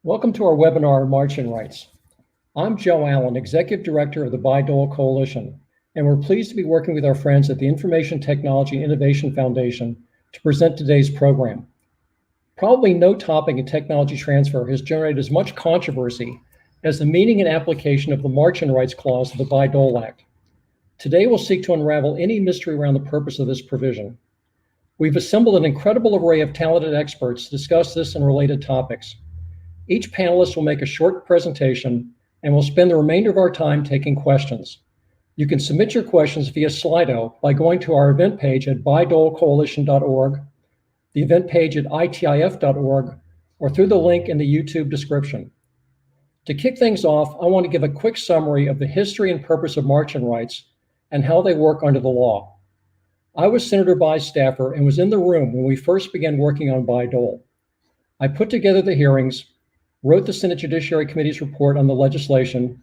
Welcome to our webinar, Margin Rights. I'm Joe Allen, Executive Director of the Bayh-Dole Coalition, and we're pleased to be working with our friends at the Information Technology and Innovation Foundation to present today's program. Probably no topic in technology transfer has generated as much controversy as the meaning and application of the Margin Rights Clause of the Bayh-Dole Act. Today, we'll seek to unravel any mystery around the purpose of this provision. We've assembled an incredible array of talented experts to discuss this and related topics. Each panelist will make a short presentation, and we'll spend the remainder of our time taking questions. You can submit your questions via Slido by going to our event page at BiDolCoalition.org, the event page at ITIF.org, or through the link in the YouTube description. To kick things off, I want to give a quick summary of the history and purpose of margin rights and how they work under the law. I was Senator Bayh's staffer and was in the room when we first began working on Bayh-Dole. I put together the hearings, wrote the Senate Judiciary Committee's report on the legislation,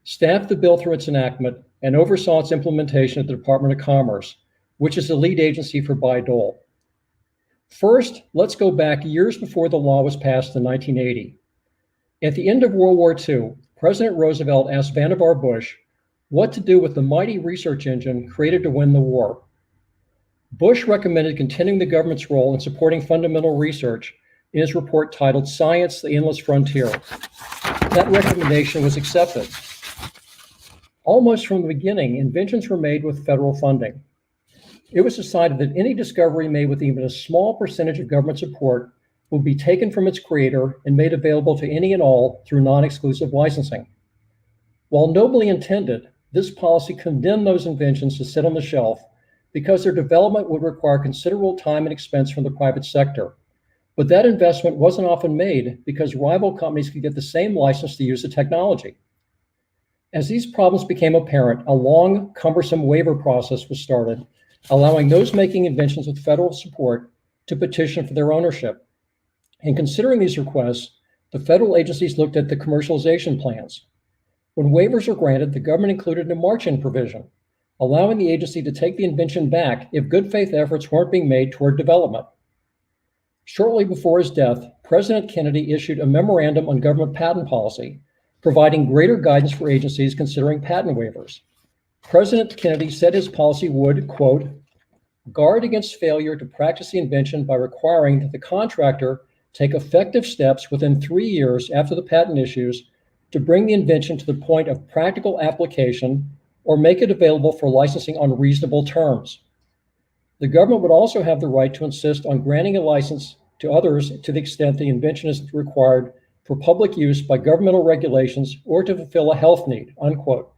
staffed the bill through its enactment, and oversaw its implementation at the Department of Commerce, which is the lead agency for Bayh-Dole. First, let's go back years before the law was passed in 1980. At the end of World War II, President Roosevelt asked Vannevar Bush what to do with the mighty research engine created to win the war. Bush recommended continuing the government's role in supporting fundamental research in his report titled Science, the Endless Frontier. That recommendation was accepted. Almost from the beginning, inventions were made with federal funding. It was decided that any discovery made with even a small percentage of government support would be taken from its creator and made available to any and all through non-exclusive licensing. While nobly intended, this policy condemned those inventions to sit on the shelf because their development would require considerable time and expense from the private sector. But that investment wasn't often made because rival companies could get the same license to use the technology. As these problems became apparent, a long, cumbersome waiver process was started, allowing those making inventions with federal support to petition for their ownership. In considering these requests, the federal agencies looked at the commercialization plans. When waivers were granted, the government included a margin provision, allowing the agency to take the invention back if good faith efforts weren't being made toward development. Shortly before his death, President Kennedy issued a memorandum on government patent policy, providing greater guidance for agencies considering patent waivers. President Kennedy said his policy would, quote, guard against failure to practice the invention by requiring that the contractor take effective steps within 3 years after the patent issues to bring the invention to the point of practical application or make it available for licensing on reasonable terms. The government would also have the right to insist on granting a license to others to the extent the invention is required for public use by governmental regulations or to fulfill a health need, unquote.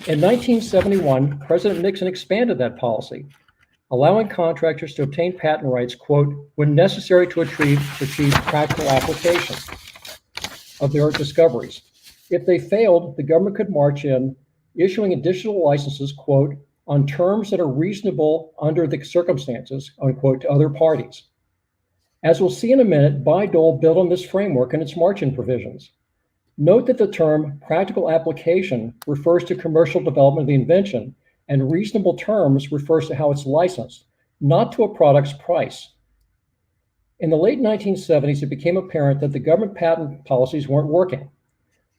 In 1971, President Nixon expanded that policy, allowing contractors to obtain patent rights, quote, when necessary to achieve practical application of their discoveries. If they failed, the government could march in, issuing additional licenses, quote, on terms that are reasonable under the circumstances, unquote, to other parties. As we'll see in a minute, Bayh-Dole built on this framework in its margin provisions. Note that the term practical application refers to commercial development of the invention, and reasonable terms refers to how it's licensed, not to a product's price. In the late 1970s, it became apparent that the government patent policies weren't working.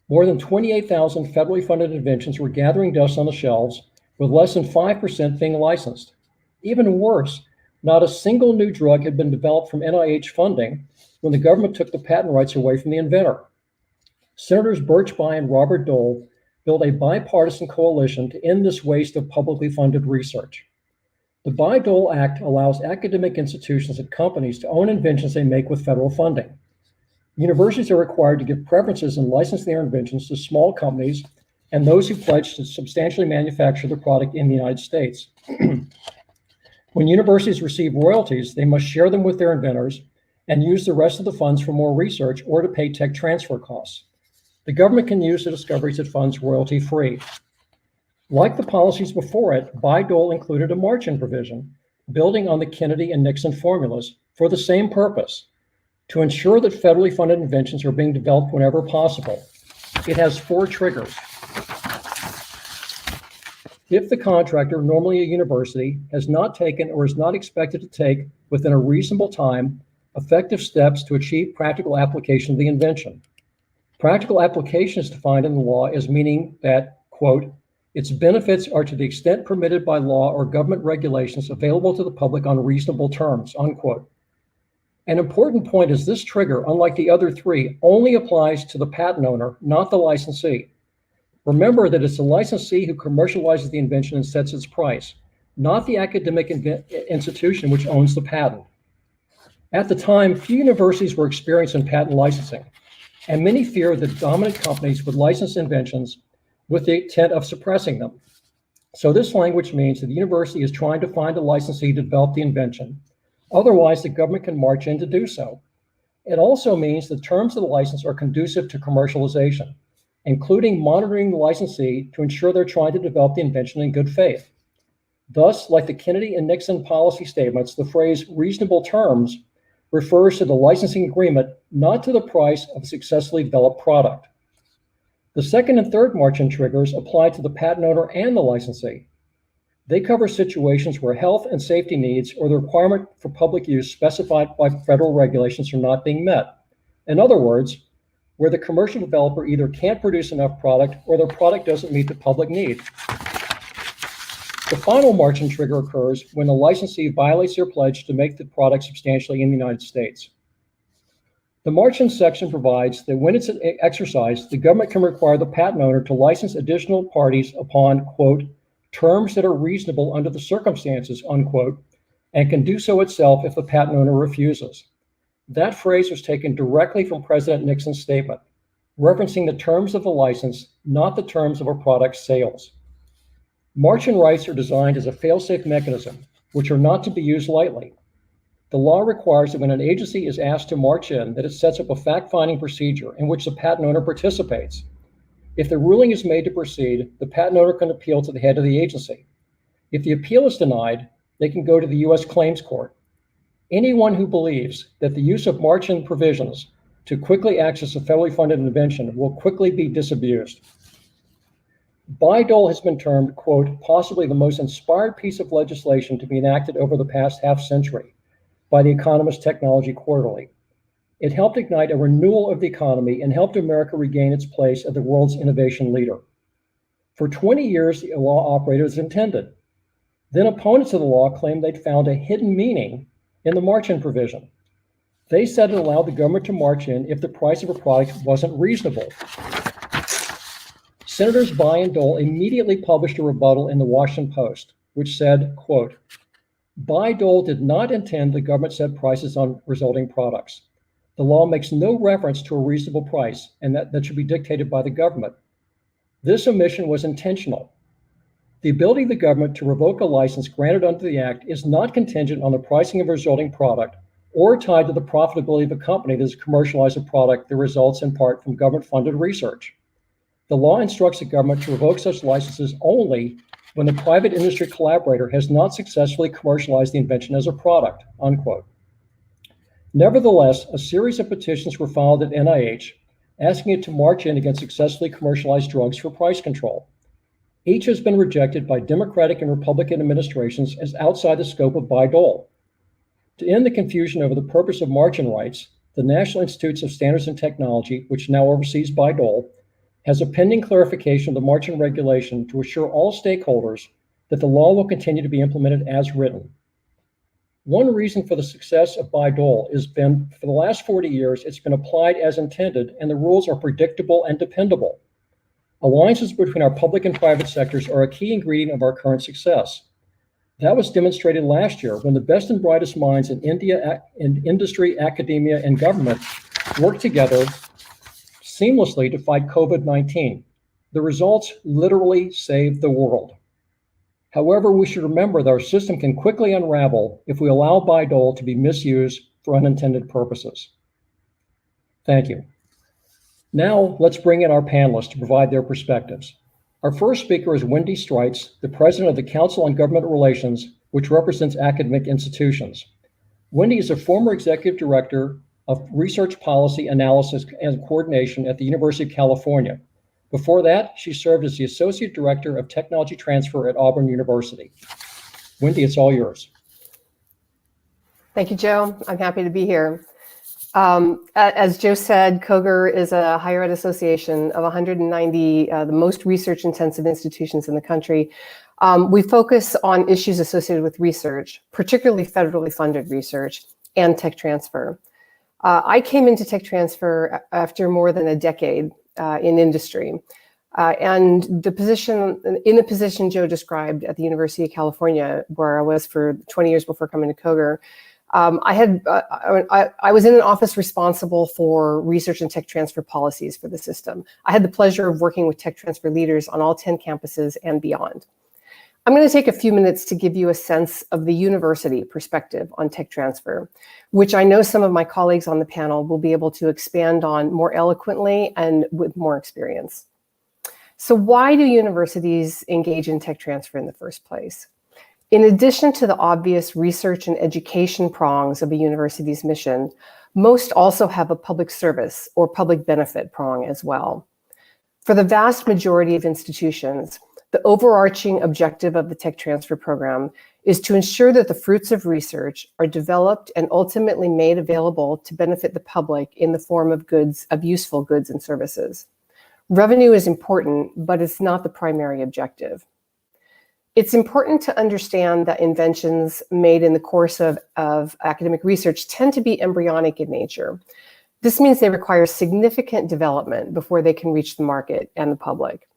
More than 28,000 federally funded inventions were gathering dust on the shelves, with less than 5% being licensed. Even worse, not a single new drug had been developed from NIH funding when the government took the patent rights away from the inventor. Senators Birch Bayh and Robert Dole built a bipartisan coalition to end this waste of publicly funded research. The Bayh-Dole Act allows academic institutions and companies to own inventions they make with federal funding. Universities are required to give preferences in licensing their inventions to small companies and those who pledge to substantially manufacture the product in the United States. When universities receive royalties, they must share them with their inventors and use the rest of the funds for more research or to pay tech transfer costs. The government can use the discoveries it funds royalty-free. Like the policies before it, Bayh-Dole included a margin provision, building on the Kennedy and Nixon formulas for the same purpose, to ensure that federally funded inventions are being developed whenever possible. It has 4 triggers. If the contractor, normally a university, has not taken or is not expected to take within a reasonable time effective steps to achieve practical application of the invention. Practical application is defined in the law as meaning that, quote, its benefits are to the extent permitted by law or government regulations available to the public on reasonable terms, unquote. An important point is this trigger, unlike the other three, only applies to the patent owner, not the licensee. Remember that it's the licensee who commercializes the invention and sets its price, not the academic institution which owns the patent. At the time, few universities were experienced in patent licensing, and many feared that dominant companies would license inventions with the intent of suppressing them. So this language means that the university is trying to find a licensee to develop the invention. Otherwise, the government can march in to do so. It also means the terms of the license are conducive to commercialization, including monitoring the licensee to ensure they're trying to develop the invention in good faith. Thus, like the Kennedy and Nixon policy statements, the phrase reasonable terms refers to the licensing agreement, not to the price of a successfully developed product. The second and third march-in triggers apply to the patent owner and the licensee. They cover situations where health and safety needs or the requirement for public use specified by federal regulations are not being met. In other words, where the commercial developer either can't produce enough product or their product doesn't meet the public need. The final march-in trigger occurs when the licensee violates their pledge to make the product substantially in the United States. The march-in section provides that when it's exercised, the government can require the patent owner to license additional parties upon, quote, terms that are reasonable under the circumstances, unquote, and can do so itself if the patent owner refuses. That phrase was taken directly from President Nixon's statement, referencing the terms of the license, not the terms of a product's sales. March-in rights are designed as a fail-safe mechanism, which are not to be used lightly. The law requires that when an agency is asked to march in, that it sets up a fact-finding procedure in which the patent owner participates. If the ruling is made to proceed, the patent owner can appeal to the head of the agency. If the appeal is denied, they can go to the U.S. Claims Court. Anyone who believes that the use of march-in provisions to quickly access a federally funded invention will quickly be disabused. Bayh-Dole has been termed, quote, possibly the most inspired piece of legislation to be enacted over the past half-century by the Economist Technology Quarterly. It helped ignite a renewal of the economy and helped America regain its place as the world's innovation leader. For 20 years, the law operated as intended. Then opponents of the law claimed they'd found a hidden meaning in the march-in provision. They said it allowed the government to march in if the price of a product wasn't reasonable. Senators Bayh and Dole immediately published a rebuttal in the Washington Post, which said, quote, Bayh-Dole did not intend the government set prices on resulting products. The law makes no reference to a reasonable price, and that should be dictated by the government. This omission was intentional. The ability of the government to revoke a license granted under the Act is not contingent on the pricing of a resulting product or tied to the profitability of a company that has commercialized a product that results in part from government-funded research. The law instructs the government to revoke such licenses only when the private industry collaborator has not successfully commercialized the invention as a product, unquote. Nevertheless, a series of petitions were filed at NIH asking it to march in against successfully commercialized drugs for price control. Each has been rejected by Democratic and Republican administrations as outside the scope of Bayh-Dole. To end the confusion over the purpose of march-in rights, the National Institutes of Standards and Technology, which now oversees Bayh-Dole, has a pending clarification of the march-in regulation to assure all stakeholders that the law will continue to be implemented as written. One reason for the success of Bayh-Dole has been, for the last 40 years, it's been applied as intended, and the rules are predictable and dependable. Alliances between our public and private sectors are a key ingredient of our current success. That was demonstrated last year when the best and brightest minds in industry, academia, and government worked together seamlessly to fight COVID-19. The results literally saved the world. However, we should remember that our system can quickly unravel if we allow Bayh-Dole to be misused for unintended purposes. Thank you. Now, let's bring in our panelists to provide their perspectives. Our first speaker is Wendy Streitz, the president of the Council on Government Relations, which represents academic institutions. Wendy is a former executive director of research policy analysis and coordination at the University of California. Before that, she served as the Associate Director of Technology Transfer at Auburn University. Wendy, it's all yours. Thank you, Joe. I'm happy to be here. As Joe said, COGR is a higher ed association of 190, the most research-intensive institutions in the country. We focus on issues associated with research, particularly federally funded research and tech transfer. I came into tech transfer after more than a decade in industry. And in the position Joe described at the University of California, where I was for 20 years before coming to COGR, I was in an office responsible for research and tech transfer policies for the system. I had the pleasure of working with tech transfer leaders on all 10 campuses and beyond. I'm going to take a few minutes to give you a sense of the university perspective on tech transfer, which I know some of my colleagues on the panel will be able to expand on more eloquently and with more experience. So why do universities engage in tech transfer in the first place? In addition to the obvious research and education prongs of a university's mission, most also have a public service or public benefit prong as well. For the vast majority of institutions, the overarching objective of the tech transfer program is to ensure that the fruits of research are developed and ultimately made available to benefit the public in the form of goods, of useful goods and services. Revenue is important, but it's not the primary objective. It's important to understand that inventions made in the course of academic research tend to be embryonic in nature. This means they require significant development before they can reach the market and the public.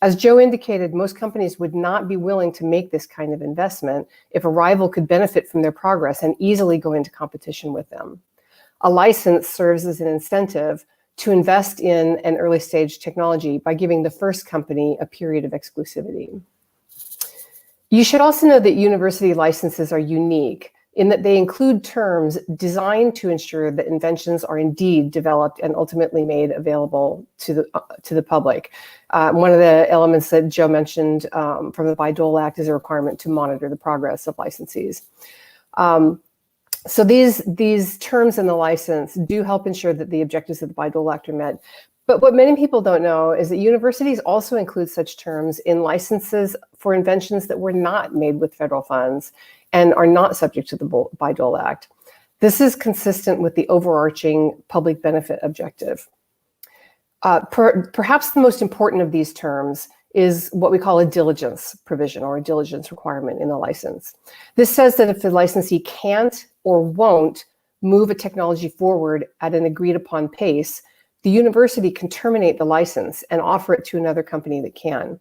As Joe indicated, most companies would not be willing to make this kind of investment if a rival could benefit from their progress and easily go into competition with them. A license serves as an incentive to invest in an early stage technology by giving the first company a period of exclusivity. You should also know that university licenses are unique in that they include terms designed to ensure that inventions are indeed developed and ultimately made available to the public. One of the elements that Joe mentioned from the Bayh-Dole Act is a requirement to monitor the progress of licensees. So these terms in the license do help ensure that the objectives of the Bayh-Dole Act are met. But what many people don't know is that universities also include such terms in licenses for inventions that were not made with federal funds and are not subject to the Bayh-Dole Act. This is consistent with the overarching public benefit objective. Perhaps the most important of these terms is what we call a diligence provision or a diligence requirement in a license. This says that if the licensee can't or won't move a technology forward at an agreed upon pace, the university can terminate the license and offer it to another company that can.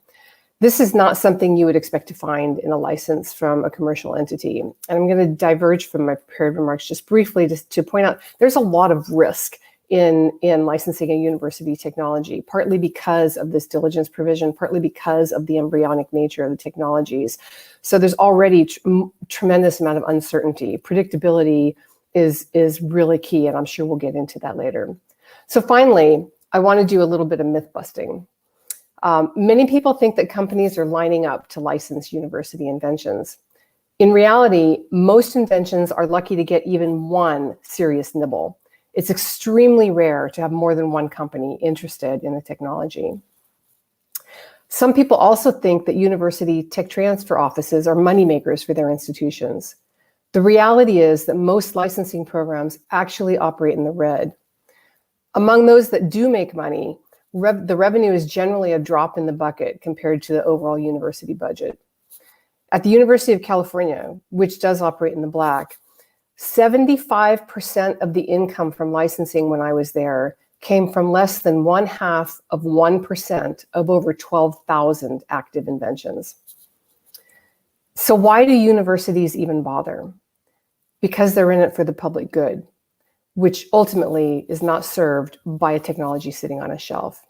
This is not something you would expect to find in a license from a commercial entity. And I'm going to diverge from my prepared remarks just briefly to point out there's a lot of risk in licensing a university technology, partly because of this diligence provision, partly because of the embryonic nature of the technologies. So there's already tremendous amount of uncertainty. Predictability is really key, and I'm sure we'll get into that later. So finally, I want to do a little bit of myth busting. Many people think that companies are lining up to license university inventions. In reality, most inventions are lucky to get even one serious nibble. It's extremely rare to have more than one company interested in a technology. Some people also think that university tech transfer offices are moneymakers for their institutions. The reality is that most licensing programs actually operate in the red. Among those that do make money, the revenue is generally a drop in the bucket compared to the overall university budget. At the University of California, which does operate in the black, 75% of the income from licensing when I was there came from less than 0.5% of over 12,000 active inventions. So why do universities even bother? Because they're in it for the public good, which ultimately is not served by a technology sitting on a shelf.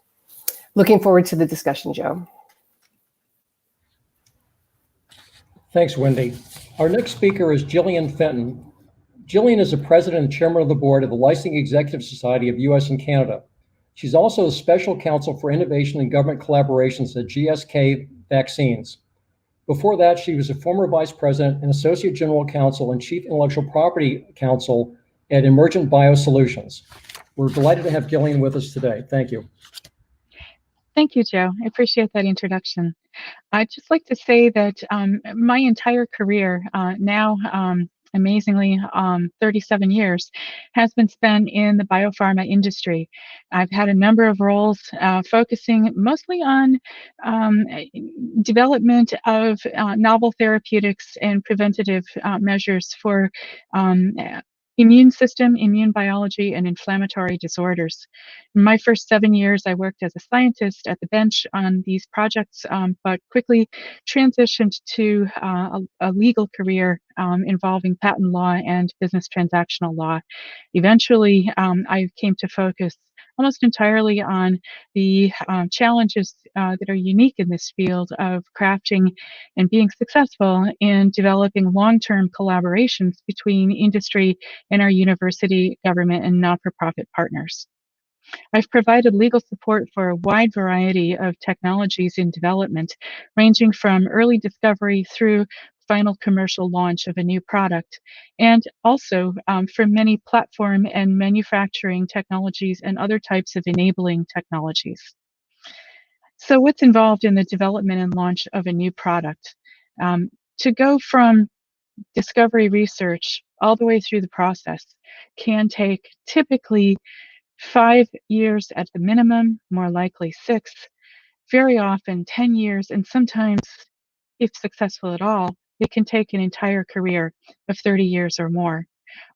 Looking forward to the discussion, Joe. Thanks, Wendy. Our next speaker is Jillian Fenton. Jillian is the president and chairman of the board of the Licensing Executive Society of US and Canada. She's also a special counsel for innovation and government collaborations at GSK Vaccines. Before that, she was a former vice president and associate general counsel and chief intellectual property counsel at Emergent Biosolutions. We're delighted to have Jillian with us today. Thank you. Thank you, Joe. I appreciate that introduction. I'd just like to say that my entire career now amazingly, 37 years, has been spent in the biopharma industry. I've had a number of roles focusing mostly on development of novel therapeutics and preventative measures for immune system, immune biology, and inflammatory disorders. In my first 7 years, I worked as a scientist at the bench on these projects, but quickly transitioned to a legal career involving patent law and business transactional law. Eventually, I came to focus almost entirely on the challenges that are unique in this field of crafting and being successful in developing long-term collaborations between industry and our university, government, and not-for-profit partners. I've provided legal support for a wide variety of technologies in development, ranging from early discovery through final commercial launch of a new product, and also for many platform and manufacturing technologies and other types of enabling technologies. So what's involved in the development and launch of a new product? To go from discovery research all the way through the process can take typically 5 years at the minimum, more likely 6, very often 10 years, and sometimes, if successful at all, it can take an entire career of 30 years or more.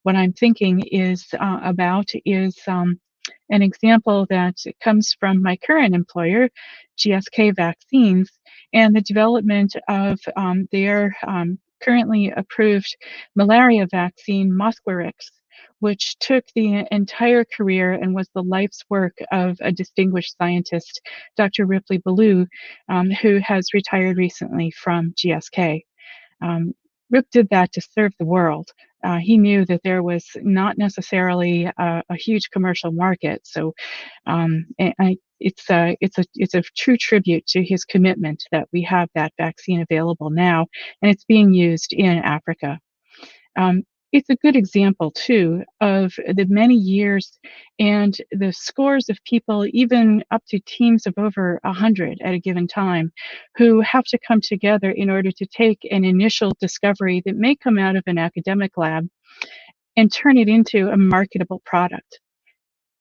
What I'm thinking is about is an example that comes from my current employer, GSK Vaccines, and the development of their currently approved malaria vaccine, Mosquirix, which took the entire career and was the life's work of a distinguished scientist, Dr. Ripley Ballou, who has retired recently from GSK. Rip did that to serve the world. He knew that there was not necessarily a huge commercial market, so it's a true tribute to his commitment that we have that vaccine available now, and it's being used in Africa. It's a good example, too, of the many years and the scores of people, even up to teams of over 100 at a given time, who have to come together in order to take an initial discovery that may come out of an academic lab and turn it into a marketable product.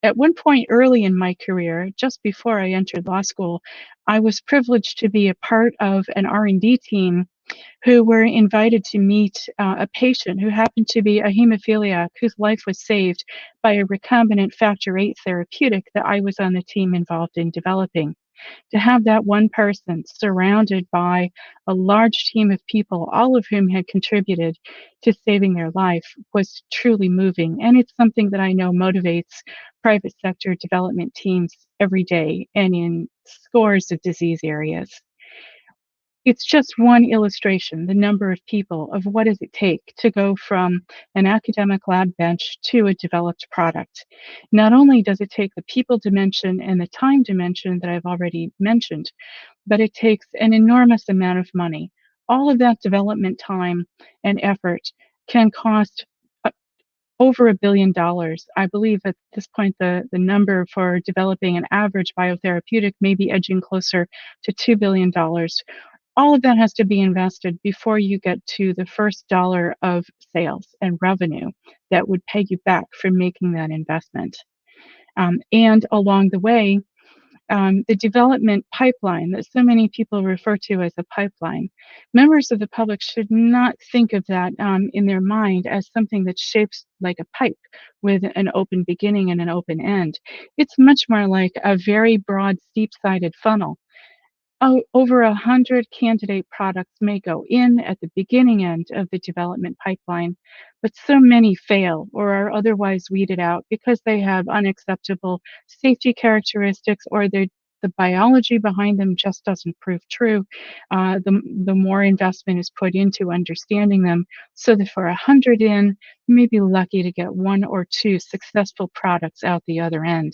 At one point early in my career, just before I entered law school, I was privileged to be a part of an R&D team who were invited to meet a patient who happened to be a hemophiliac whose life was saved by a recombinant factor VIII therapeutic that I was on the team involved in developing. To have that one person surrounded by a large team of people, all of whom had contributed to saving their life, was truly moving. And it's something that I know motivates private sector development teams every day and in scores of disease areas. It's just one illustration, the number of people of what does it take to go from an academic lab bench to a developed product. Not only does it take the people dimension and the time dimension that I've already mentioned, but it takes an enormous amount of money. All of that development time and effort can cost over $1 billion. I believe at this point the number for developing an average biotherapeutic may be edging closer to $2 billion. All of that has to be invested before you get to the first dollar of sales and revenue that would pay you back for making that investment. And along the way, the development pipeline that so many people refer to as a pipeline, members of the public should not think of that in their mind as something that's shaped like a pipe with an open beginning and an open end. It's much more like a very broad, steep-sided funnel. Over 100 candidate products may go in at the beginning end of the development pipeline, but so many fail or are otherwise weeded out because they have unacceptable safety characteristics or the biology behind them just doesn't prove true. The more investment is put into understanding them, so that for 100 in, you may be lucky to get 1 or 2 successful products out the other end.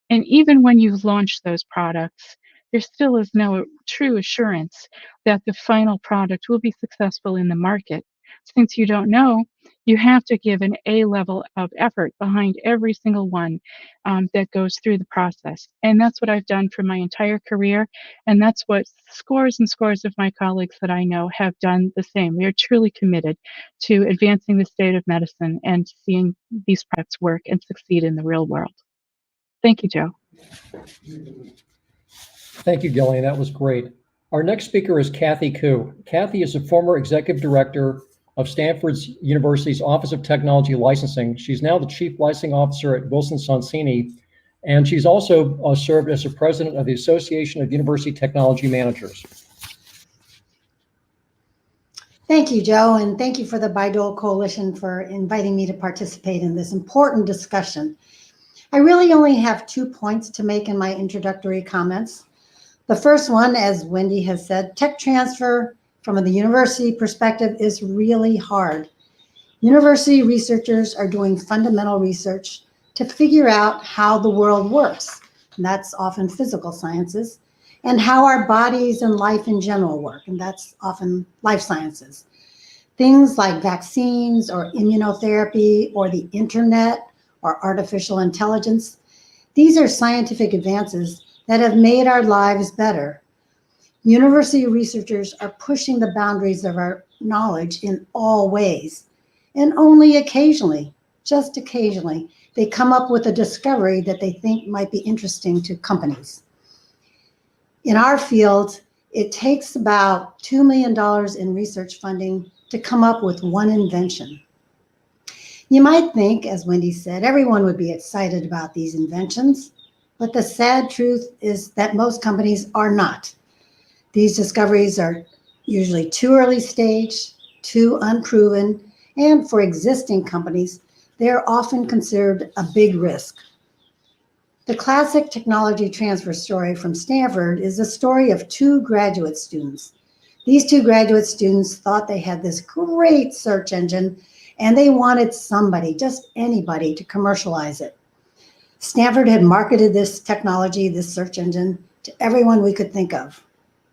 And even when you've launched those products, there still is no true assurance that the final product will be successful in the market, since you don't know You have to give an A level of effort behind every single one that goes through the process. And that's what I've done for my entire career. And that's what scores and scores of my colleagues that I know have done the same. We are truly committed to advancing the state of medicine and seeing these products work and succeed in the real world. Thank you, Joe. Thank you, Gillian. That was great. Our next speaker is Kathy Koo. Kathy is a former executive director of Stanford University's Office of Technology Licensing. She's now the chief licensing officer at Wilson Sonsini, and she's also served as the president of the Association of University Technology Managers. Thank you, Joe, and thank you for the Bayh-Dole Coalition for inviting me to participate in this important discussion. I really only have 2 points to make in my introductory comments. The first one, as Wendy has said, tech transfer from the university perspective is really hard. University researchers are doing fundamental research to figure out how the world works, and that's often physical sciences, and how our bodies and life in general work, and that's often life sciences. Things like vaccines or immunotherapy or the internet or artificial intelligence, these are scientific advances that have made our lives better. University researchers are pushing the boundaries of our knowledge in all ways, and only occasionally, just occasionally, they come up with a discovery that they think might be interesting to companies. In our field, it takes about $2 million in research funding to come up with one invention. You might think, as Wendy said, everyone would be excited about these inventions, but the sad truth is that most companies are not. These discoveries are usually too early stage, too unproven, and for existing companies, they are often considered a big risk. The classic technology transfer story from Stanford is the story of 2 graduate students. These 2 graduate students thought they had this great search engine and they wanted somebody, just anybody, to commercialize it. Stanford had marketed this technology, this search engine, to everyone we could think of,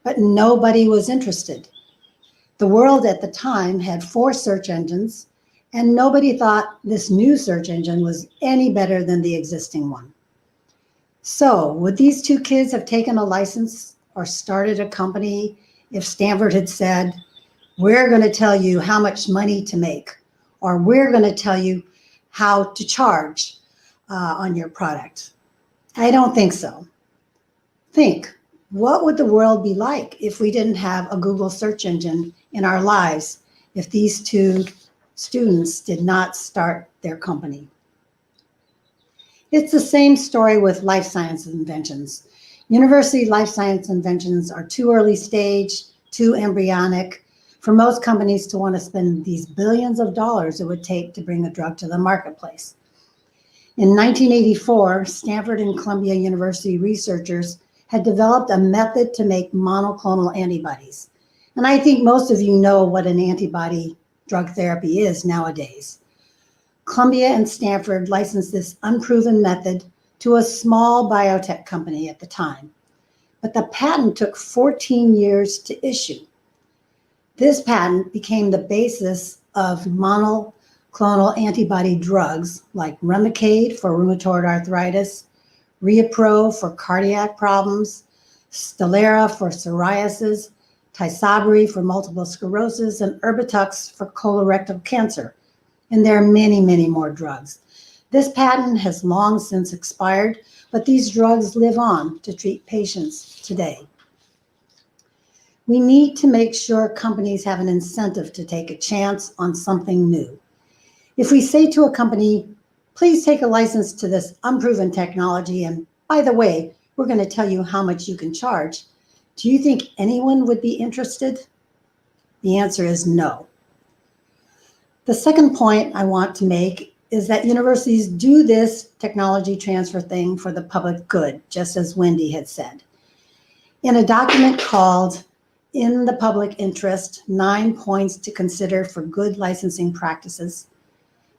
but nobody was interested. The world at the time had 4 search engines, and nobody thought this new search engine was any better than the existing one. So would these 2 kids have taken a license or started a company if Stanford had said, we're going to tell you how much money to make, or we're going to tell you how to charge on your product? I don't think so. Think, what would the world be like if we didn't have a Google search engine in our lives if these 2 students did not start their company? It's the same story with life science inventions. University life science inventions are too early stage, too embryonic for most companies to want to spend these billions of dollars it would take to bring a drug to the marketplace. In 1984, Stanford and Columbia University researchers had developed a method to make monoclonal antibodies. And I think most of you know what an antibody drug therapy is nowadays. Columbia and Stanford licensed this unproven method to a small biotech company at the time, but the patent took 14 years to issue. This patent became the basis of monoclonal antibody drugs like Remicade for rheumatoid arthritis, Riapro for cardiac problems, Stelara for psoriasis, Tysabri for multiple sclerosis, and Erbitux for colorectal cancer. And there are many, many more drugs. This patent has long since expired, but these drugs live on to treat patients today. We need to make sure companies have an incentive to take a chance on something new. If we say to a company, please take a license to this unproven technology, and by the way, we're going to tell you how much you can charge, do you think anyone would be interested? The answer is no. The second point I want to make is that universities do this technology transfer thing for the public good, just as Wendy had said. In a document called In the Public Interest, 9 Points to Consider for Good Licensing Practices,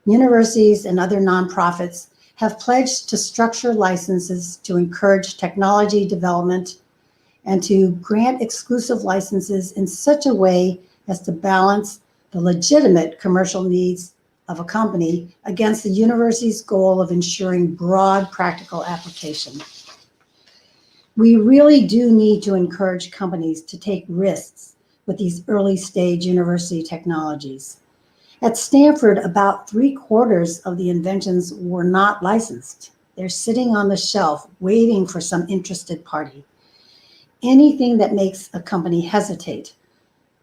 universities and other nonprofits have pledged to structure licenses to encourage technology development and to grant exclusive licenses in such a way as to balance the legitimate commercial needs of a company against the university's goal of ensuring broad practical application. We really do need to encourage companies to take risks with these early stage university technologies. At Stanford, about 3/4 of the inventions were not licensed. They're sitting on the shelf waiting for some interested party. Anything that makes a company hesitate,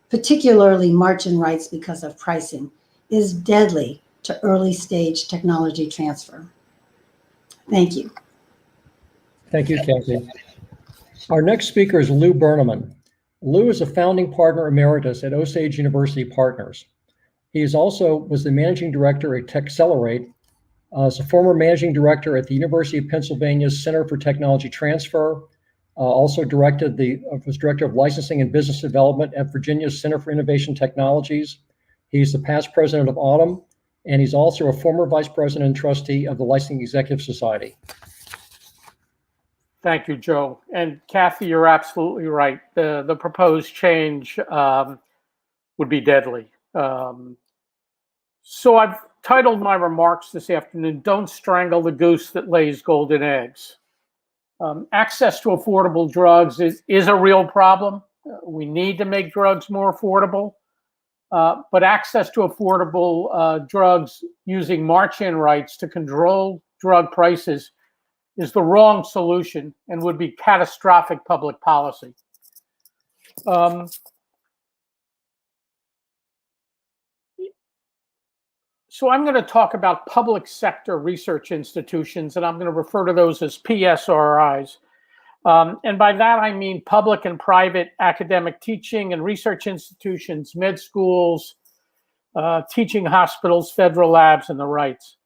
particularly margin rights because of pricing, is deadly to early stage technology transfer. Thank you. Thank you, Kathy. Our next speaker is Lou Berneman. Lou is a founding partner emeritus at Osage University Partners. He is also was the managing director at Techcelerate, as a former managing director at the University of Pennsylvania's Center for Technology Transfer, also was director of licensing and business development at Virginia's Center for Innovation Technologies. He's the past president of Autumn, and he's also a former vice president and trustee of the Licensing Executive Society. Thank you, Joe. And Kathy, you're absolutely right. The proposed change would be deadly. So I've titled my remarks this afternoon, "Don't Strangle the Goose That Lays Golden Eggs." Access to affordable drugs is a real problem. We need to make drugs more affordable. But access to affordable drugs using march-in rights to control drug prices is the wrong solution and would be catastrophic public policy. So I'm going to talk about public sector research institutions, and I'm going to refer to those as PSRIs. And by that, I mean public and private academic teaching and research institutions, med schools, teaching hospitals, federal labs, and the rights.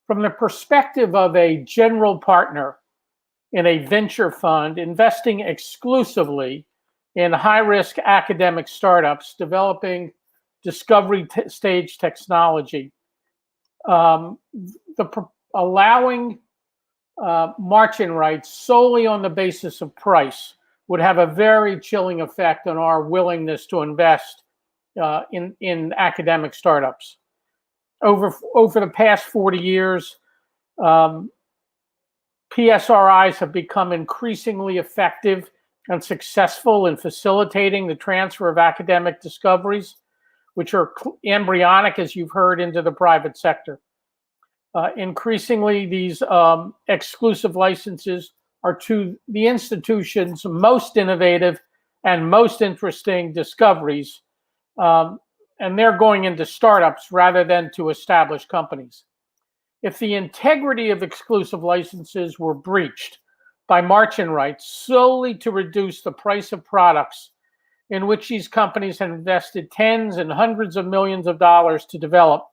From the perspective of a general partner in a venture fund investing exclusively in high-risk academic startups developing discovery stage technology, allowing march-in rights solely on the basis of price would have a very chilling effect on our willingness to invest in academic startups. Over the past 40 years, PSRIs have become increasingly effective and successful in facilitating the transfer of academic discoveries, which are embryonic, as you've heard, into the private sector. Increasingly, these exclusive licenses are to the institution's most innovative and most interesting discoveries, and they're going into startups rather than to established companies. If the integrity of exclusive licenses were breached by march-in rights solely to reduce the price of products in which these companies have invested tens and hundreds of millions of dollars to develop,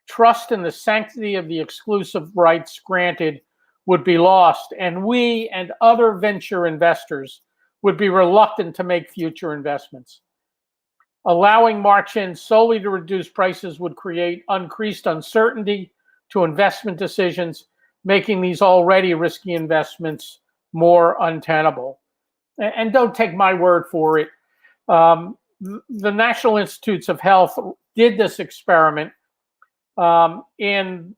trust in the sanctity of the exclusive rights granted would be lost, and we and other venture investors would be reluctant to make future investments. Allowing march-in solely to reduce prices would create increased uncertainty to investment decisions, making these already risky investments more untenable. And don't take my word for it. The National Institutes of Health did this experiment in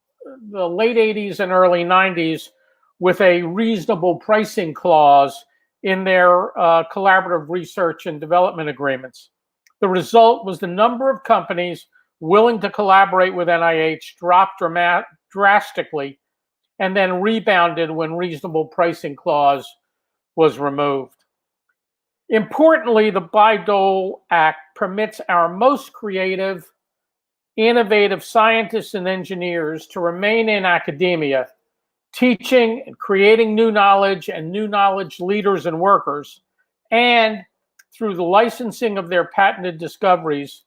the late 80s and early 90s with a reasonable pricing clause in their collaborative research and development agreements. The result was the number of companies willing to collaborate with NIH dropped drastically and then rebounded when reasonable pricing clause was removed. Importantly, the Bayh-Dole Act permits our most creative, innovative scientists and engineers to remain in academia, teaching and creating new knowledge and new knowledge leaders and workers, and through the licensing of their patented discoveries,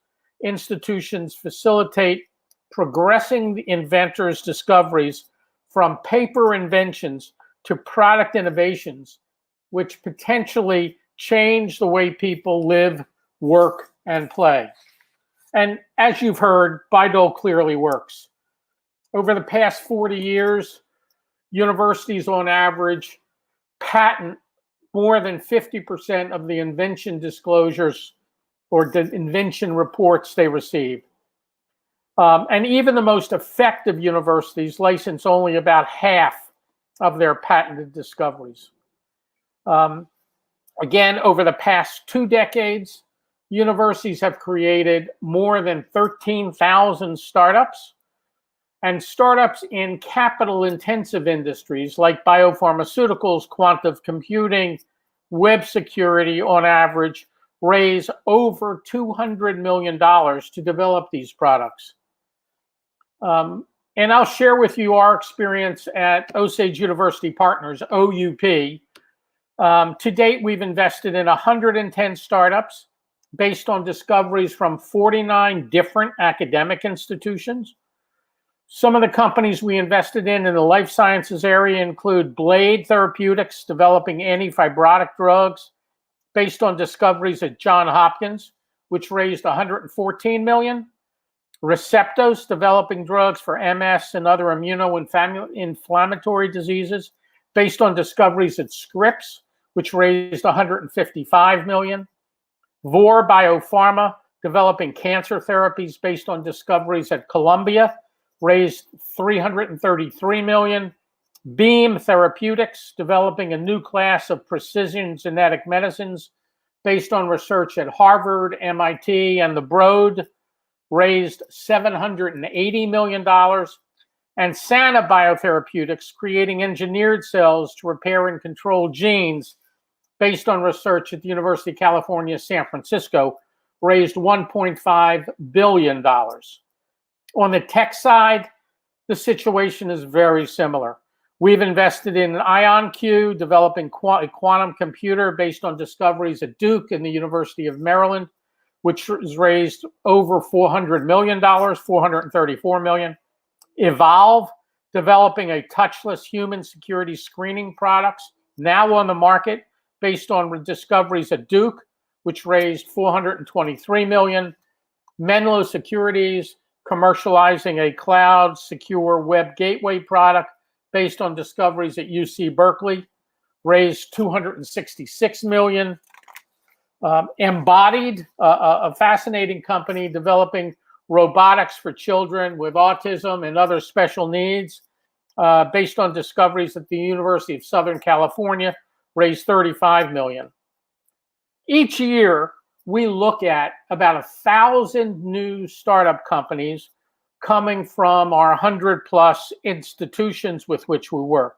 institutions facilitate progressing the inventors' discoveries from paper inventions to product innovations, which potentially change the way people live, work, and play. And as you've heard, BiDol clearly works. Over the past 40 years, universities on average patent more than 50% of the invention disclosures or the invention reports they receive. And even the most effective universities license only about half of their patented discoveries. Again, over the past 2 decades, universities have created more than 13,000 startups, and startups in capital-intensive industries like biopharmaceuticals, quantum computing, web security, on average, raise over $200 million to develop these products. And I'll share with you our experience at Osage University Partners, OUP. To date, we've invested in 110 startups based on discoveries from 49 different academic institutions. Some of the companies we invested in the life sciences area include Blade Therapeutics, developing antifibrotic drugs based on discoveries at Johns Hopkins, which raised $114 million. Receptos, developing drugs for MS and other immunoinflammatory diseases based on discoveries at Scripps, which raised $155 million. Vor Biopharma, developing cancer therapies based on discoveries at Columbia, raised $333 million. Beam Therapeutics, developing a new class of precision genetic medicines based on research at Harvard, MIT, and the Broad, raised $780 million. And Sana Biotherapeutics, creating engineered cells to repair and control genes based on research at the University of California, San Francisco, raised $1.5 billion. On the tech side, the situation is very similar. We've invested in IonQ, developing a quantum computer based on discoveries at Duke and the University of Maryland, which has raised over $400 million, $434 million. Evolve, developing a touchless human security screening products, now on the market, based on discoveries at Duke, which raised $423 million. Menlo Securities, commercializing a cloud secure web gateway product based on discoveries at UC Berkeley, raised $266 million. Embodied, a fascinating company developing robotics for children with autism and other special needs, based on discoveries at the University of Southern California, raised $35 million. Each year, we look at about 1,000 new startup companies coming from our 100+ institutions with which we work,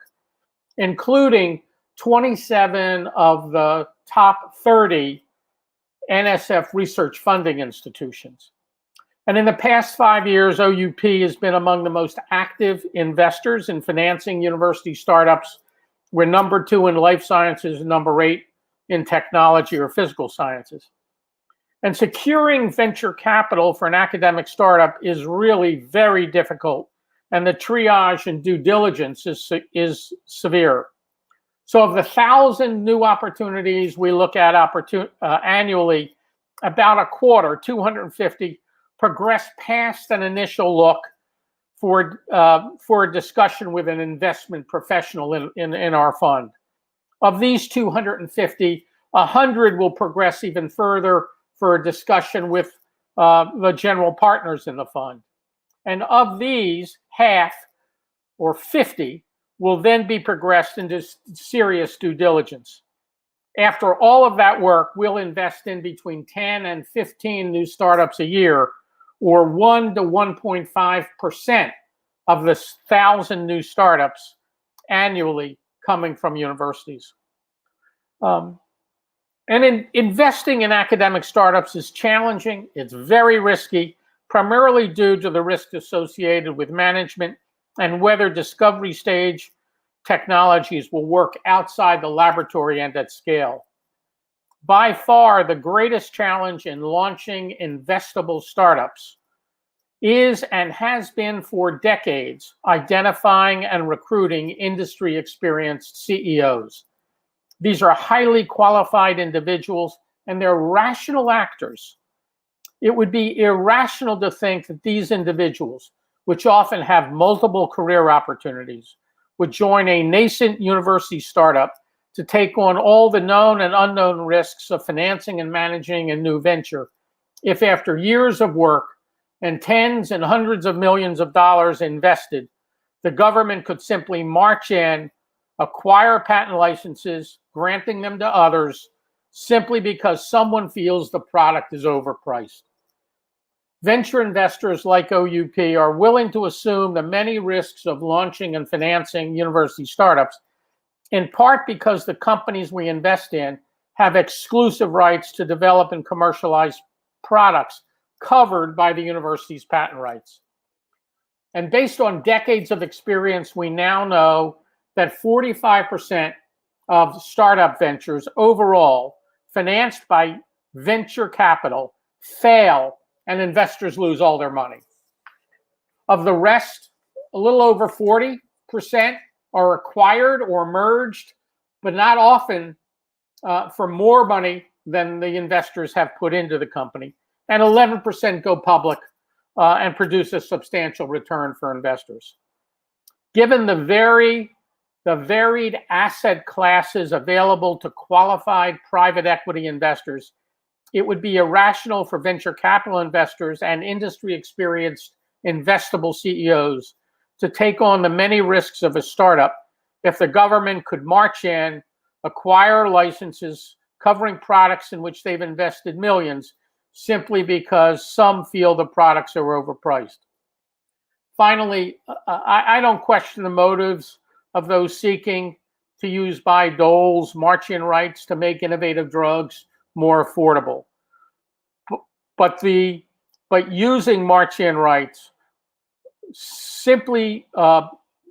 including 27 of the top 30 NSF research funding institutions. And in the past 5 years, OUP has been among the most active investors in financing university startups. We're number 2 in life sciences, number 8 in technology or physical sciences. And securing venture capital for an academic startup is really very difficult, and the triage and due diligence is severe. So of the 1,000 new opportunities we look at annually, about a quarter, 250, progress past an initial look for a discussion with an investment professional in our fund. Of these 250, 100 will progress even further for a discussion with the general partners in the fund. And of these, half, or 50, will then be progressed into serious due diligence. After all of that work, we'll invest in between 10 and 15 new startups a year, or 1 to 1.5% of the 1,000 new startups annually coming from universities. And investing in academic startups is challenging. It's very risky, primarily due to the risk associated with management and whether discovery stage technologies will work outside the laboratory and at scale. By far, the greatest challenge in launching investable startups is and has been for decades identifying and recruiting industry experienced CEOs. These are highly qualified individuals and they're rational actors. It would be irrational to think that these individuals, which often have multiple career opportunities, would join a nascent university startup to take on all the known and unknown risks of financing and managing a new venture if after years of work, and tens and hundreds of millions of dollars invested, the government could simply march in, acquire patent licenses, granting them to others, simply because someone feels the product is overpriced. Venture investors like OUP are willing to assume the many risks of launching and financing university startups, in part because the companies we invest in have exclusive rights to develop and commercialize products covered by the university's patent rights. And based on decades of experience, we now know that 45% of startup ventures overall, financed by venture capital, fail and investors lose all their money. Of the rest, a little over 40% are acquired or merged, but not often for more money than the investors have put into the company. And 11% go public and produce a substantial return for investors. Given the varied asset classes available to qualified private equity investors, it would be irrational for venture capital investors and industry experienced investable CEOs to take on the many risks of a startup if the government could march in, acquire licenses covering products in which they've invested millions, simply because some feel the products are overpriced. Finally, I don't question the motives of those seeking to use Bayh-Dole's march-in rights to make innovative drugs more affordable. But using march-in rights simply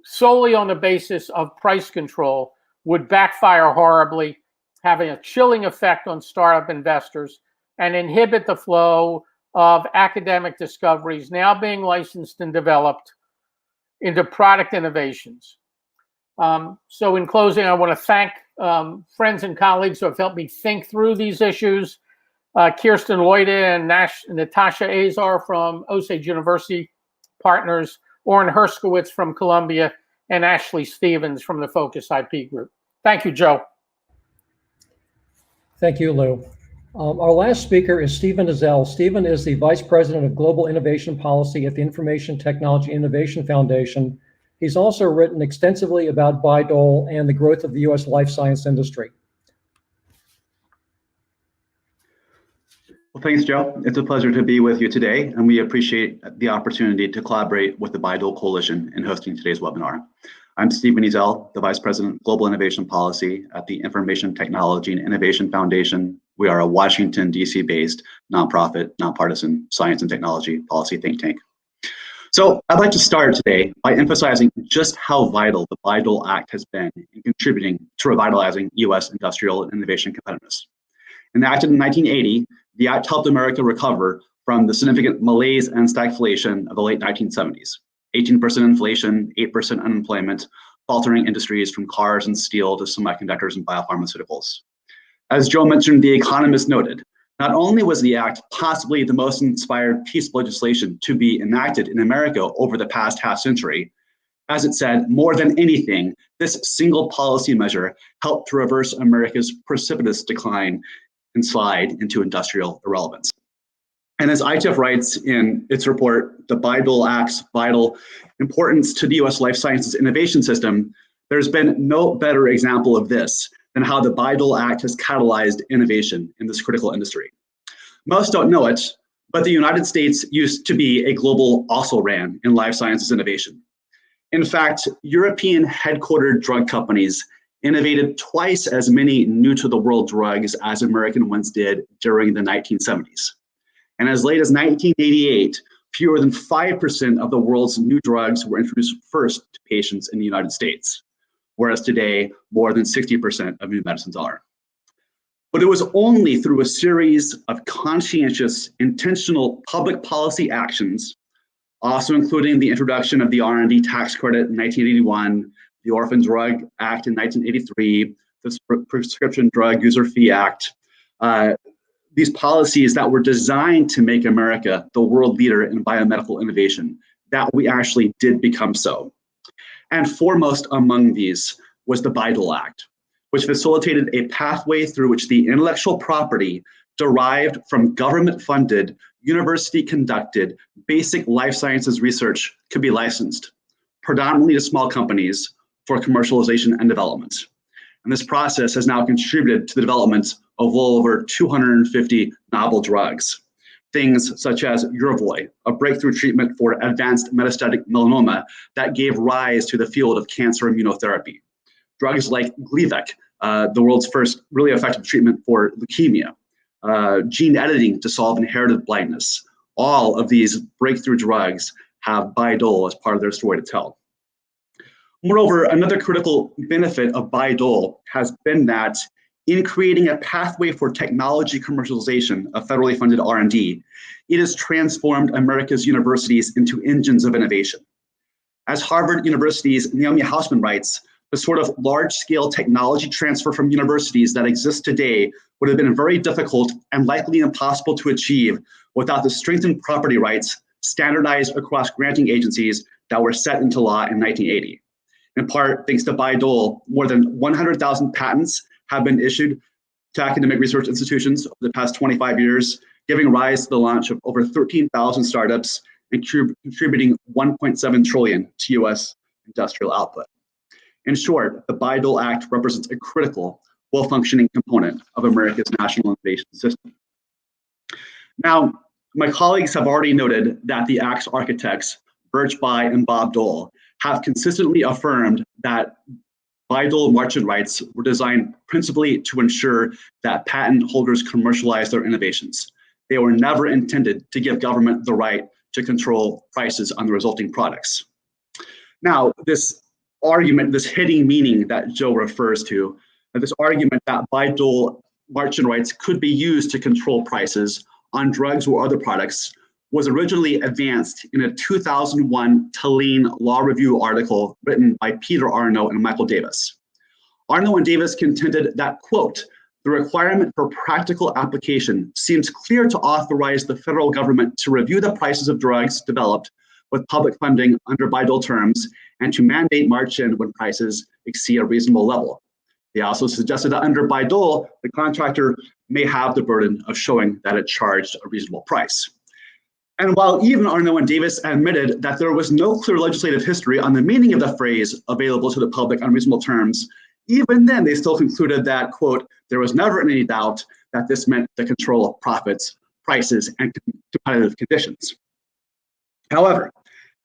solely on the basis of price control would backfire horribly, having a chilling effect on startup investors and inhibit the flow of academic discoveries now being licensed and developed into product innovations. So in closing, I want to thank friends and colleagues who have helped me think through these issues. Kirsten Loide and Natasha Azar from Osage University Partners, Oren Herskowitz from Columbia, and Ashley Stevens from the Focus IP Group. Thank you, Joe. Thank you, Lou. Our last speaker is Stephen Ezell. Stephen is the Vice President of Global Innovation Policy at the Information Technology Innovation Foundation. He's also written extensively about BiDol and the growth of the U.S. life science industry. Well, thanks, Joe. It's a pleasure to be with you today, and we appreciate the opportunity to collaborate with the BiDol Coalition in hosting today's webinar. I'm Stephen Ezell, the Vice President of Global Innovation Policy at the Information Technology and Innovation Foundation. We are a Washington, D.C. based nonprofit, nonpartisan science and technology policy think tank. So I'd like to start today by emphasizing just how vital the BiDol Act has been in contributing to revitalizing U.S. industrial and innovation competitiveness. Enacted in 1980, the Act helped America recover from the significant malaise and stagflation of the late 1970s. 18% inflation, 8% unemployment, faltering industries from cars and steel to semiconductors and biopharmaceuticals. As Joe mentioned, The Economist noted, not only was the Act possibly the most inspired piece of legislation to be enacted in America over the past half century, as it said, more than anything, this single policy measure helped to reverse America's precipitous decline and slide into industrial irrelevance. And as ITIF writes in its report, the BiDol Act's vital importance to the US life sciences innovation system, there's been no better example of this than how the BiDol Act has catalyzed innovation in this critical industry. Most don't know it, but the United States used to be a global also-ran in life sciences innovation. In fact, European headquartered drug companies innovated twice as many new-to-the-world drugs as American ones did during the 1970s. And as late as 1988, fewer than 5% of the world's new drugs were introduced first to patients in the United States, whereas today, more than 60% of new medicines are. But it was only through a series of conscientious, intentional public policy actions, also including the introduction of the R&D tax credit in 1981, the Orphan Drug Act in 1983, the Prescription Drug User Fee Act, these policies that were designed to make America the world leader in biomedical innovation, that we actually did become so. And foremost among these was the BiDol Act, which facilitated a pathway through which the intellectual property derived from government-funded university-conducted basic life sciences research could be licensed, predominantly to small companies, for commercialization and development. And this process has now contributed to the development of well over 250 novel drugs. Things such as Yervoy, a breakthrough treatment for advanced metastatic melanoma that gave rise to the field of cancer immunotherapy. Drugs like Gleevec, the world's first really effective treatment for leukemia. Gene editing to solve inherited blindness. All of these breakthrough drugs have BiDol as part of their story to tell. Moreover, another critical benefit of BiDol has been that in creating a pathway for technology commercialization of federally funded R&D, it has transformed America's universities into engines of innovation. As Harvard University's Naomi Hausman writes, the sort of large-scale technology transfer from universities that exists today would have been very difficult and likely impossible to achieve without the strengthened property rights standardized across granting agencies that were set into law in 1980. In part, thanks to BiDol, more than 100,000 patents have been issued to academic research institutions over the past 25 years, giving rise to the launch of over 13,000 startups and contributing 1.7 trillion to US industrial output. In short, the BiDol Act represents a critical, well-functioning component of America's national innovation system. Now, my colleagues have already noted that the Act's architects, Birch Bayh and Bob Dole, have consistently affirmed that BiDol margin rights were designed principally to ensure that patent holders commercialize their innovations. They were never intended to give government the right to control prices on the resulting products. Now, this argument, this hidden meaning that Joe refers to, this argument that BiDol margin rights could be used to control prices on drugs or other products was originally advanced in a 2001 Tallinn Law Review article written by Peter Arno and Michael Davis. Arno and Davis contended that, quote, the requirement for practical application seems clear to authorize the federal government to review the prices of drugs developed with public funding under BiDol terms and to mandate margin when prices exceed a reasonable level. They also suggested that under BiDol, the contractor may have the burden of showing that it charged a reasonable price. And while even Arno and Davis admitted that there was no clear legislative history on the meaning of the phrase available to the public on reasonable terms, even then they still concluded that, quote, there was never any doubt that this meant the control of profits, prices, and competitive conditions. However,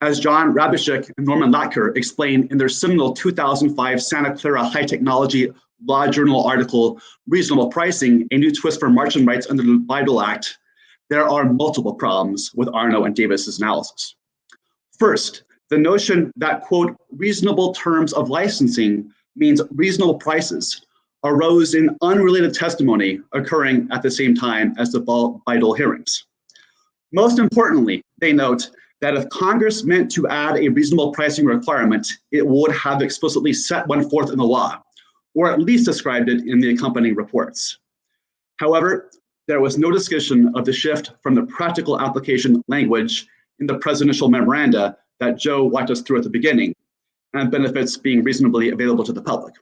as John Rabishek and Norman Latker explained in their seminal 2005 Santa Clara High Technology Law Journal article, Reasonable Pricing, a New Twist for Margin Rights under the BiDol Act, there are multiple problems with Arno and Davis's analysis. First, the notion that, quote, reasonable terms of licensing means reasonable prices arose in unrelated testimony occurring at the same time as the BiDol hearings. Most importantly, they note that if Congress meant to add a reasonable pricing requirement, it would have explicitly set one forth in the law, or at least described it in the accompanying reports. However, there was no discussion of the shift from the practical application language in the presidential memoranda that Joe walked us through at the beginning, and benefits being reasonably available to the public.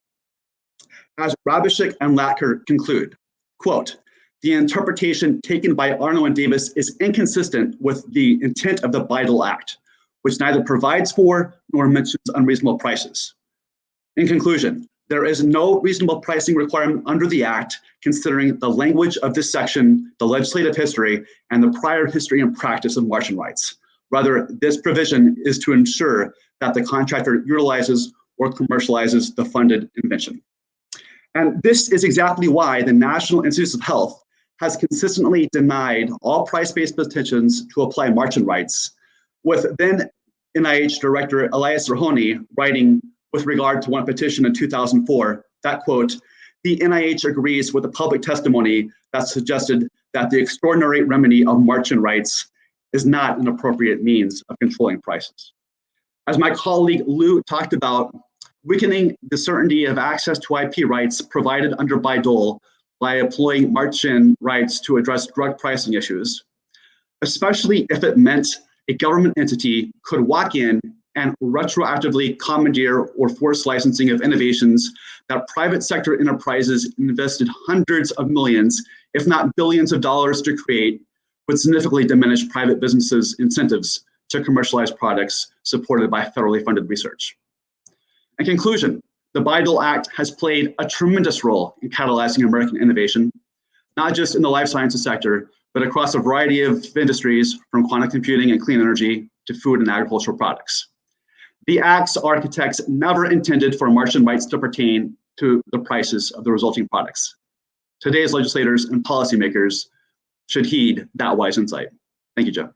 As Rabishek and Latker conclude, quote, the interpretation taken by Arno and Davis is inconsistent with the intent of the BiDol Act, which neither provides for nor mentions unreasonable prices. In conclusion, there is no reasonable pricing requirement under the Act, considering the language of this section, the legislative history, and the prior history and practice of margin rights. Rather, this provision is to ensure that the contractor utilizes or commercializes the funded invention. And this is exactly why the National Institutes of Health has consistently denied all price-based petitions to apply margin rights, with then NIH Director Elias Zerhouni writing with regard to one petition in 2004 that, quote, the NIH agrees with the public testimony that suggested that the extraordinary remedy of margin rights is not an appropriate means of controlling prices. As my colleague Lou talked about, weakening the certainty of access to IP rights provided under BiDol by employing margin rights to address drug pricing issues, especially if it meant a government entity could walk in and retroactively commandeer or force licensing of innovations that private sector enterprises invested hundreds of millions, if not billions of dollars to create, would significantly diminish private businesses' incentives to commercialize products supported by federally funded research. In conclusion, the Bayh-Dole Act has played a tremendous role in catalyzing American innovation, not just in the life sciences sector, but across a variety of industries from quantum computing and clean energy to food and agricultural products. The Act's architects never intended for Martian rights to pertain to the prices of the resulting products. Today's legislators and policymakers should heed that wise insight. Thank you, Joe.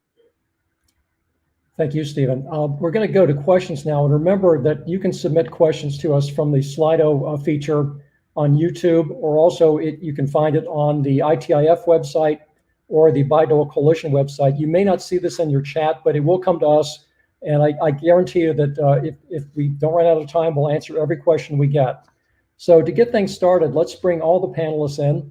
Thank you, Stephen. We're going to go to questions now. And remember that you can submit questions to us from the Slido feature on YouTube, or also you can find it on the ITIF website or the Bayh-Dole Coalition website. You may not see this in your chat, but it will come to us. And I guarantee you that if we don't run out of time, we'll answer every question we get. So to get things started, let's bring all the panelists in.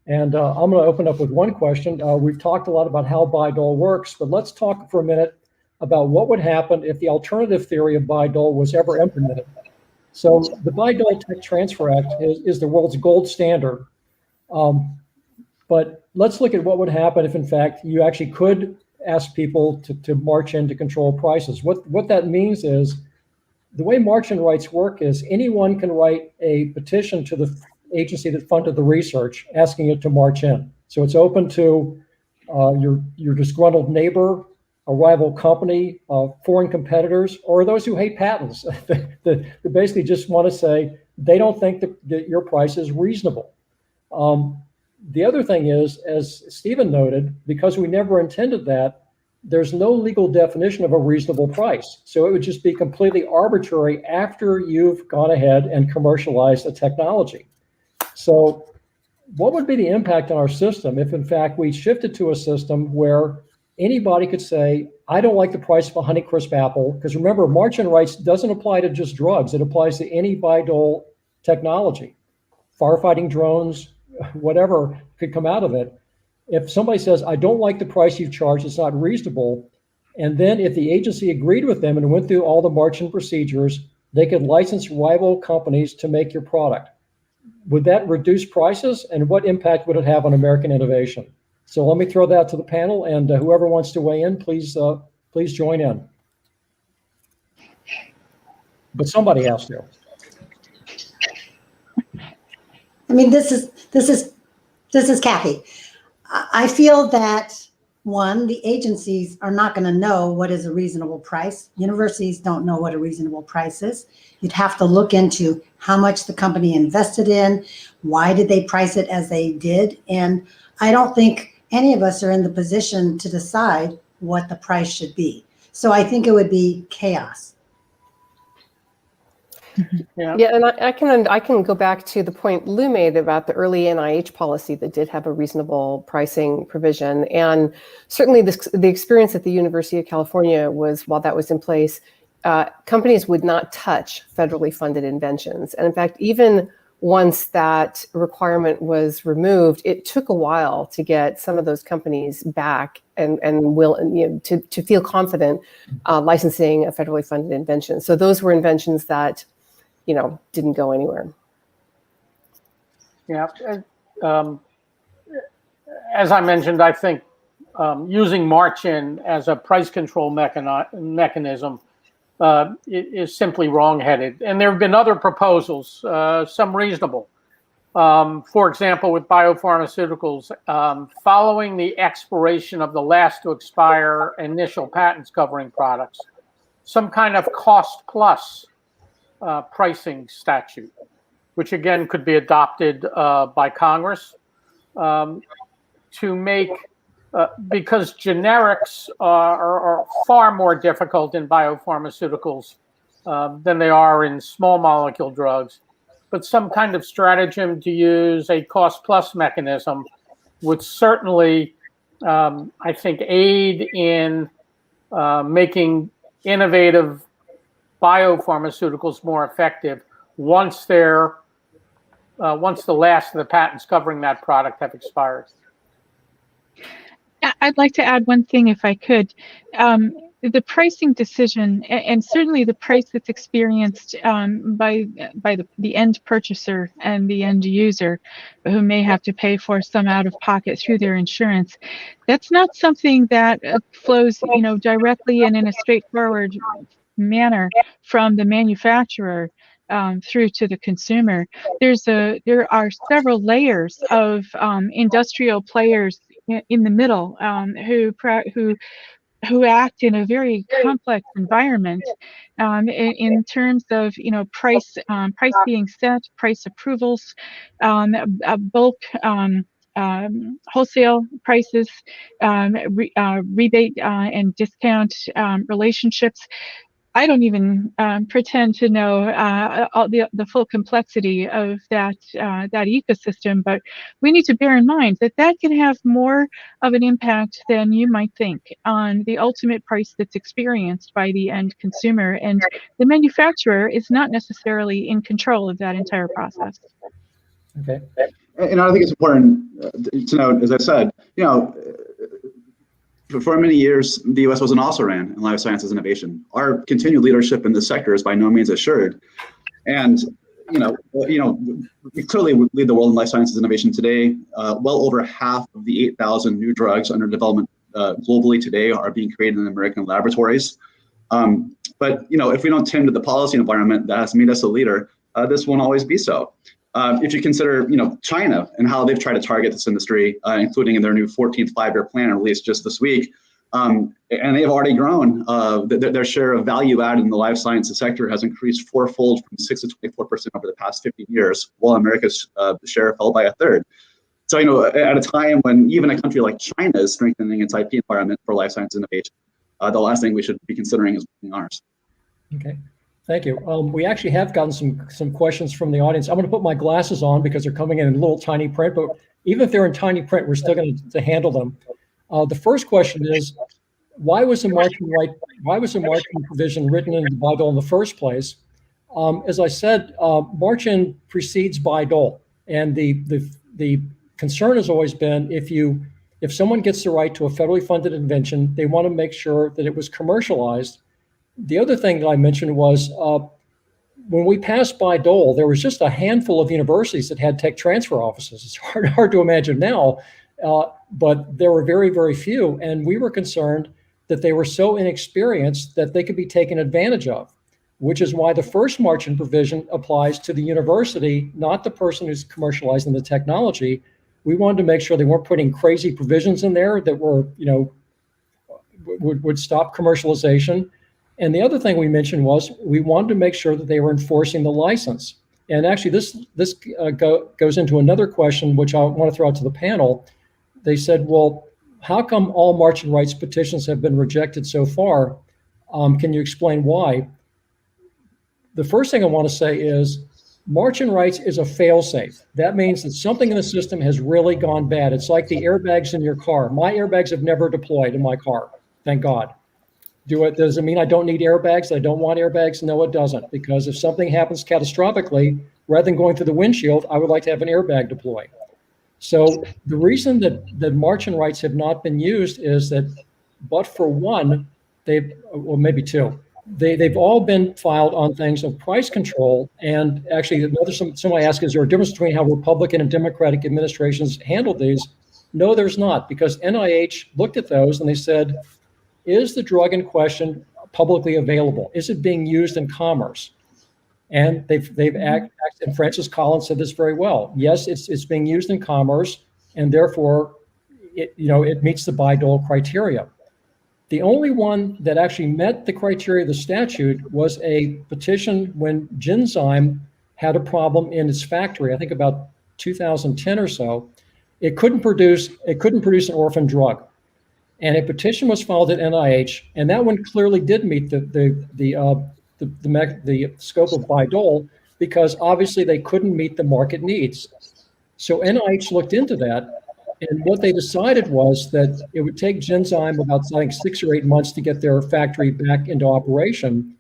And I'm going to open up with one question. We've talked a lot about how Bayh-Dole works, but let's talk for a minute about what would happen if the alternative theory of Bayh-Dole was ever implemented. So the Bayh-Dole Tech Transfer Act is the world's gold standard. But let's look at what would happen if, in fact, you actually could ask people to march in to control prices. What that means is the way march-in rights work is anyone can write a petition to the agency that funded the research asking it to march in. So it's open to your disgruntled neighbor, a rival company, foreign competitors, or those who hate patents. They basically just want to say they don't think that your price is reasonable. The other thing is, as Stephen noted, because we never intended that, there's no legal definition of a reasonable price. So it would just be completely arbitrary after you've gone ahead and commercialized a technology. So what would be the impact on our system if, in fact, we shifted to a system where anybody could say, I don't like the price of a Honeycrisp apple? Because remember, march-in rights doesn't apply to just drugs. It applies to any Bayh-Dole technology. Firefighting drones, whatever could come out of it. If somebody says, I don't like the price you've charged, it's not reasonable, and then if the agency agreed with them and went through all the march-in procedures, they could license rival companies to make your product. Would that reduce prices, and what impact would it have on American innovation? So let me throw that to the panel, and whoever wants to weigh in, please join in. But somebody has to. I mean, this is Kathy. I feel that, one, the agencies are not going to know what is a reasonable price. Universities don't know what a reasonable price is. You'd have to look into how much the company invested in, why did they price it as they did, and I don't think any of us are in the position to decide what the price should be. So I think it would be chaos. Yeah, and I can go back to the point Lou made about the early NIH policy that did have a reasonable pricing provision, and certainly the experience at the University of California was, while that was in place, companies would not touch federally funded inventions, and in fact, even once that requirement was removed, it took a while to get some of those companies back and to feel confident licensing a federally funded invention. So those were inventions that didn't go anywhere. Yeah. As I mentioned, I think using march-in as a price control mechanism is simply wrong-headed. And there have been other proposals, some reasonable. For example, with biopharmaceuticals, following the expiration of the last to expire initial patents covering products, some kind of cost-plus pricing statute, which again could be adopted by Congress to make, because generics are far more difficult in biopharmaceuticals than they are in small molecule drugs, but some kind of stratagem to use a cost-plus mechanism would certainly, I think, aid in making innovative biopharmaceuticals more effective once the last of the patents covering that product have expired. I'd like to add one thing, if I could. the pricing decision, and certainly the price that's experienced by the end purchaser and the end user, who may have to pay for some out of pocket through their insurance, that's not something that flows, directly and in a straightforward manner from the manufacturer through to the consumer. There are several layers of industrial players in the middle who act in a very complex environment in terms of price being set, price approvals, bulk wholesale prices, rebate and discount relationships. I don't even pretend to know all the full complexity of that ecosystem, but we need to bear in mind that can have more of an impact than you might think on the ultimate price that's experienced by the end consumer, and the manufacturer is not necessarily in control of that entire process. Okay. And I think it's important to note, as I said, for many years, the U.S. was an also-ran in life sciences innovation. Our continued leadership in this sector is by no means assured. And, we clearly lead the world in life sciences innovation today. Well over half of the 8,000 new drugs under development globally today are being created in American laboratories. But, if we don't tend to the policy environment that has made us a leader, this won't always be so. If you consider, China and how they've tried to target this industry, including in their new 14th five-year plan released just this week, and they've already grown. Their share of value added in the life sciences sector has increased fourfold from 6 to 24% over the past 50 years, while America's share fell by a third. So, at a time when even a country like China is strengthening its IP environment for life science innovation, the last thing we should be considering is ours. Okay. Thank you. We actually have gotten some questions from the audience. I'm going to put my glasses on because they're coming in little tiny print, but even if they're in tiny print, we're still going to handle them. The first question is, why was the marketing provision written into Bayh-Dole in the first place? As I said, march-in precedes Bayh-Dole, and the concern has always been if someone gets the right to a federally funded invention, they want to make sure that it was commercialized. The other thing that I mentioned was when we passed Bayh-Dole, there was just a handful of universities that had tech transfer offices. It's hard to imagine now, but there were very, very few. And we were concerned that they were so inexperienced that they could be taken advantage of, which is why the first march-in provision applies to the university, not the person who's commercializing the technology. We wanted to make sure they weren't putting crazy provisions in there that were, would stop commercialization. And the other thing we mentioned was we wanted to make sure that they were enforcing the license. And actually, this goes into another question, which I want to throw out to the panel. They said, well, how come all march-in rights petitions have been rejected so far? Can you explain why? The first thing I want to say is march-in rights is a fail-safe. That means that something in the system has really gone bad. It's like the airbags in your car. My airbags have never deployed in my car, thank God. Does it mean I don't need airbags? I don't want airbags? No, it doesn't. Because if something happens catastrophically, rather than going through the windshield, I would like to have an airbag deploy. So the reason that march-in rights have not been used is that, but for one, maybe two, they've all been filed on things of price control. And actually, somebody asked, is there a difference between how Republican and Democratic administrations handled these? No, there's not, because NIH looked at those and they said, is the drug in question publicly available? Is it being used in commerce? And they've acted, and Francis Collins said this very well. Yes, it's being used in commerce, and therefore, it meets the Bayh-Dole criteria. The only one that actually met the criteria of the statute was a petition when Genzyme had a problem in its factory. I think about 2010 or so. It couldn't produce an orphan drug. And a petition was filed at NIH, and that one clearly did meet the scope of Bayh-Dole because obviously they couldn't meet the market needs. So NIH looked into that, and what they decided was that it would take Genzyme about, I think, 6 or 8 months to get their factory back into operation.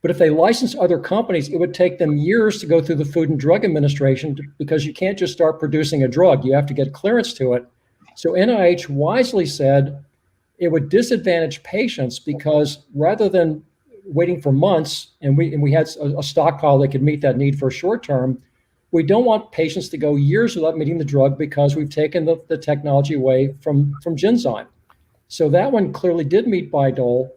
But if they licensed other companies, it would take them years to go through the Food and Drug Administration because you can't just start producing a drug. You have to get clearance to it. So NIH wisely said, it would disadvantage patients because rather than waiting for months and we had a stockpile that could meet that need for a short term, we don't want patients to go years without meeting the drug because we've taken the technology away from Genzyme. So that one clearly did meet BiDole.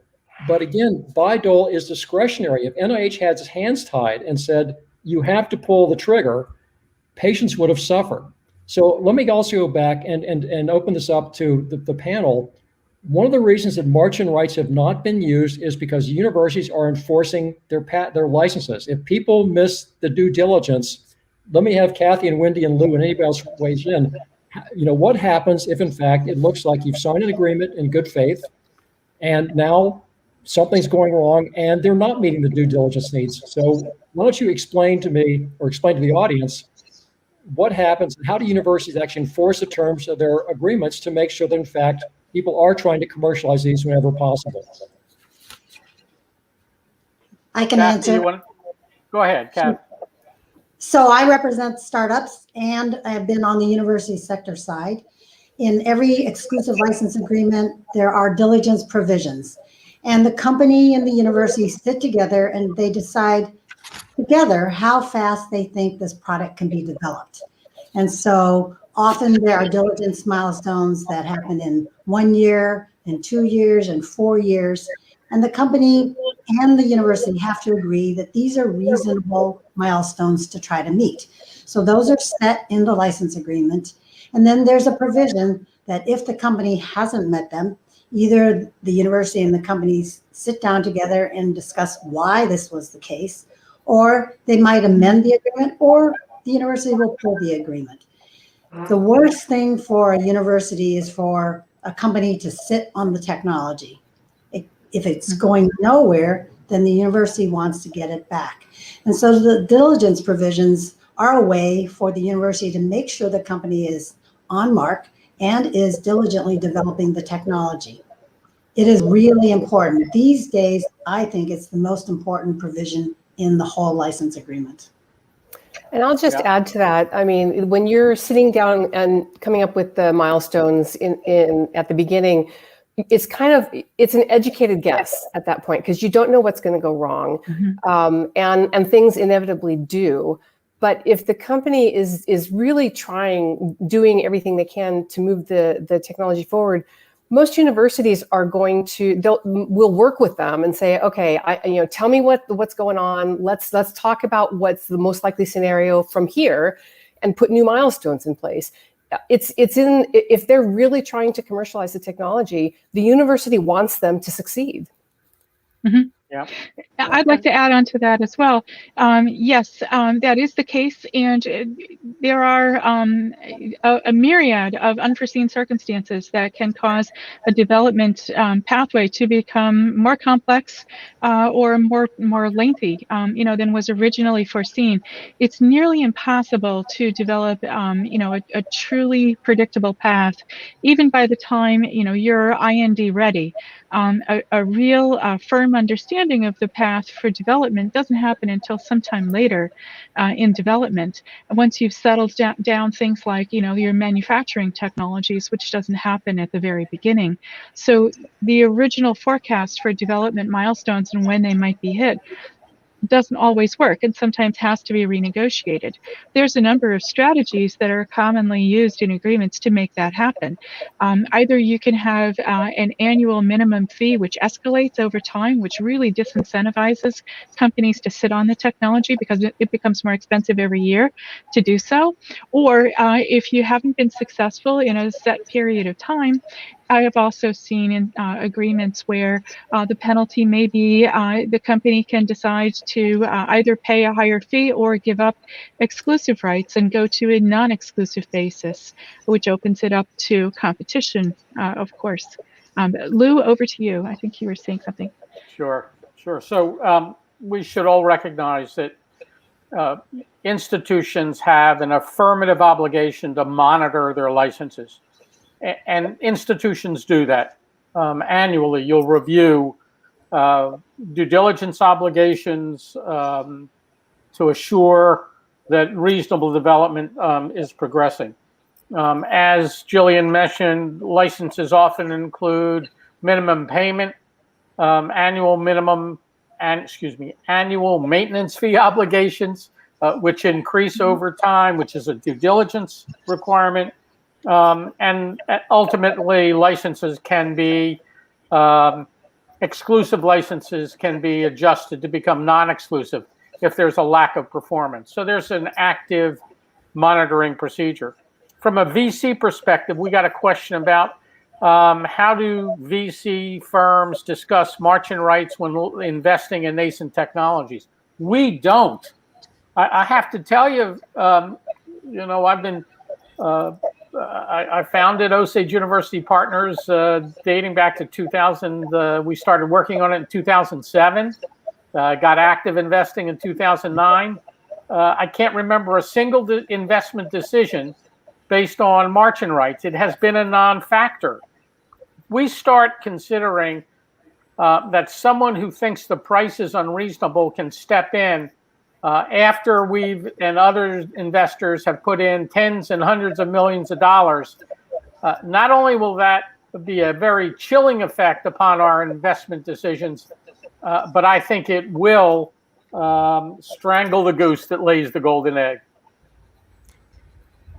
But again, BiDole is discretionary. If NIH had its hands tied and said, you have to pull the trigger, patients would have suffered. So let me also go back and open this up to the panel. One of the reasons that margin rights have not been used is because universities are enforcing their licenses. If people miss the due diligence, let me have Kathy and Wendy and Lou and anybody else weighs in. What happens if in fact it looks like you've signed an agreement in good faith and now something's going wrong and they're not meeting the due diligence needs? So why don't you explain to me or explain to the audience what happens and how do universities actually enforce the terms of their agreements to make sure that in fact people are trying to commercialize these whenever possible? I can Kathy, answer. Go ahead, Kathy. So I represent startups and I've been on the university sector side. In every exclusive license agreement, there are diligence provisions. And the company and the university sit together and they decide together how fast they think this product can be developed. And so often there are diligence milestones that happen in 1 year, in 2 years, and 4 years. And the company and the university have to agree that these are reasonable milestones to try to meet. So those are set in the license agreement. And then there's a provision that if the company hasn't met them, either the university and the companies sit down together and discuss why this was the case, or they might amend the agreement, or the university will pull the agreement. The worst thing for a university is for a company to sit on the technology. If it's going nowhere, then the university wants to get it back. And so the diligence provisions are a way for the university to make sure the company is on mark and is diligently developing the technology. It is really important. These days, I think it's the most important provision in the whole license agreement. And I'll just add to that. I mean, when you're sitting down and coming up with the milestones at the beginning, it's an educated guess at that point because you don't know what's going to go wrong, and things inevitably do. But if the company is really doing everything they can to move the technology forward, most universities are will work with them and say, okay, tell me what's going on. Let's talk about what's the most likely scenario from here, and put new milestones in place. If they're really trying to commercialize the technology, the university wants them to succeed. Mm-hmm. Yeah. I'd like to add on to that as well. Yes, that is the case, and there are a myriad of unforeseen circumstances that can cause a development pathway to become more complex or more lengthy, than was originally foreseen. It's nearly impossible to develop, a truly predictable path, even by the time you're IND ready. A real firm understanding of the path for development doesn't happen until sometime later in development. And once you've settled down things like, your manufacturing technologies, which doesn't happen at the very beginning. So the original forecast for development milestones and when they might be hit doesn't always work and sometimes has to be renegotiated. There's a number of strategies that are commonly used in agreements to make that happen. Either you can have an annual minimum fee which escalates over time, which really disincentivizes companies to sit on the technology because it becomes more expensive every year to do so. Or if you haven't been successful in a set period of time, I have also seen in agreements where the penalty may be the company can decide to either pay a higher fee or give up exclusive rights and go to a non-exclusive basis, which opens it up to competition, of course. Lou, over to you. I think you were saying something. Sure. So we should all recognize that institutions have an affirmative obligation to monitor their licenses. And institutions do that. Annually, you'll review due diligence obligations to assure that reasonable development is progressing. As Jillian mentioned, licenses often include minimum payment, annual maintenance fee obligations, which increase over time, which is a due diligence requirement. And ultimately, licenses can be, exclusive licenses can be adjusted to become non-exclusive if there's a lack of performance. So there's an active monitoring procedure. From a VC perspective, we got a question about how do VC firms discuss margin rights when investing in nascent technologies? We don't. I have to tell you, I've been, I founded Osage University Partners dating back to 2000. We started working on it in 2007. Got active investing in 2009. I can't remember a single investment decision based on margin rights. It has been a non-factor. We start considering that someone who thinks the price is unreasonable can step in after we've and other investors have put in tens and hundreds of millions of dollars. Not only will that be a very chilling effect upon our investment decisions, but I think it will strangle the goose that lays the golden egg.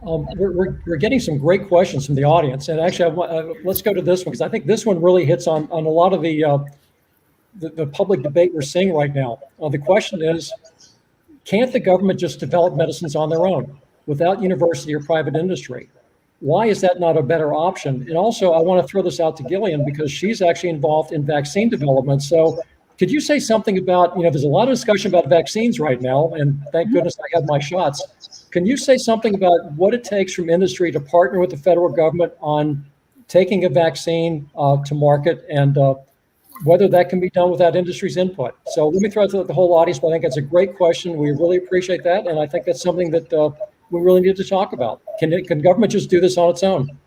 We're getting some great questions from the audience, and actually, let's go to this one because I think this one really hits on a lot of the public debate we're seeing right now. The question is, can't the government just develop medicines on their own without university or private industry? Why is that not a better option? And also, I want to throw this out to Gillian because she's actually involved in vaccine development. So could you say something about, there's a lot of discussion about vaccines right now, and thank goodness I have my shots. Can you say something about what it takes from industry to partner with the federal government on taking a vaccine to market and whether that can be done without industry's input? So let me throw it to the whole audience, but I think that's a great question. We really appreciate that, and I think that's something that we really need to talk about. Can government just do this on its own?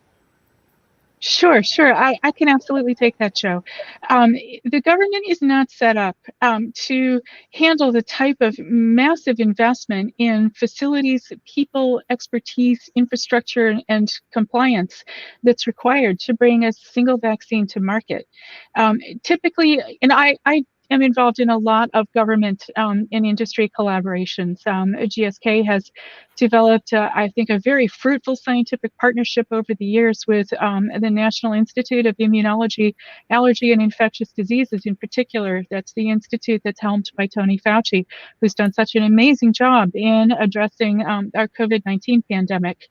Sure. I can absolutely take that, Joe. The government is not set up to handle the type of massive investment in facilities, people, expertise, infrastructure, and compliance that's required to bring a single vaccine to market. Typically, and I am involved in a lot of government and industry collaborations. GSK has developed, I think, a very fruitful scientific partnership over the years with the National Institute of Immunology, Allergy, and Infectious Diseases in particular. That's the institute that's helmed by Tony Fauci, who's done such an amazing job in addressing our COVID-19 pandemic.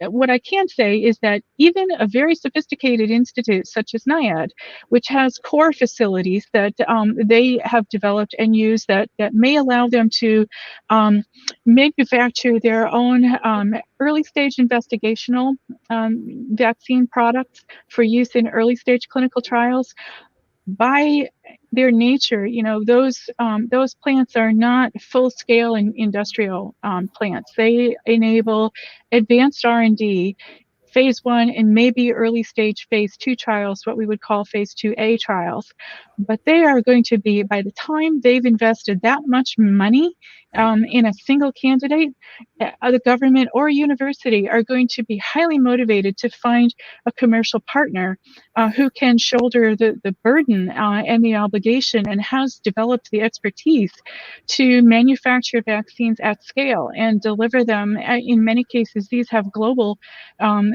What I can say is that even a very sophisticated institute such as NIAID, which has core facilities that they have developed and use that may allow them to manufacture their own early stage investigational vaccine products for use in early stage clinical trials, by their nature, those plants are not full-scale industrial plants. They enable advanced R&D, phase 1 and maybe early stage phase 2 trials, what we would call phase 2A trials. But they are going to be, by the time they've invested that much money in a single candidate, the government or university are going to be highly motivated to find a commercial partner who can shoulder the burden and the obligation and has developed the expertise to manufacture vaccines at scale and deliver them. In many cases, these have global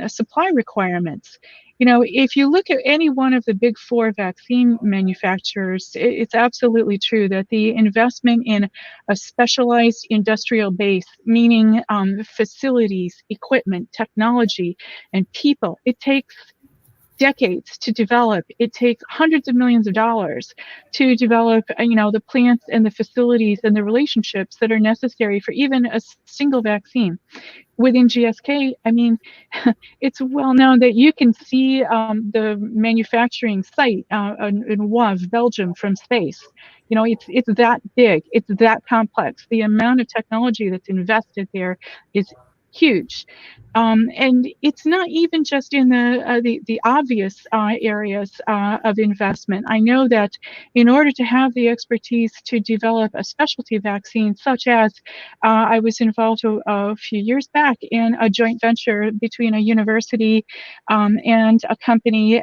supply requirements. If you look at any one of the big 4 vaccine manufacturers, it's absolutely true that the investment in a specialized industrial base, meaning facilities, equipment, technology, and people, it takes decades to develop. It takes hundreds of millions of dollars to develop, the plants and the facilities and the relationships that are necessary for even a single vaccine. Within GSK, it's well known that you can see the manufacturing site in Wavre, Belgium, from space. It's that big, it's that complex. The amount of technology that's invested there is huge. And it's not even just in the obvious areas of investment. I know that in order to have the expertise to develop a specialty vaccine, such as I was involved a few years back in a joint venture between a university and a company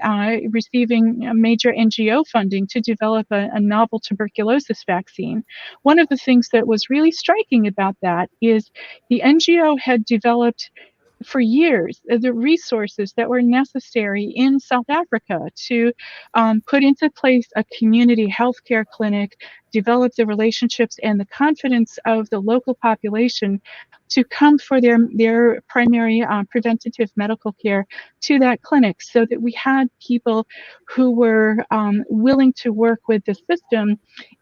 receiving major NGO funding to develop a novel tuberculosis vaccine. One of the things that was really striking about that is the NGO had developed for years the resources that were necessary in South Africa to put into place a community healthcare clinic, develop the relationships and the confidence of the local population to come for their primary preventative medical care to that clinic, so that we had people who were willing to work with the system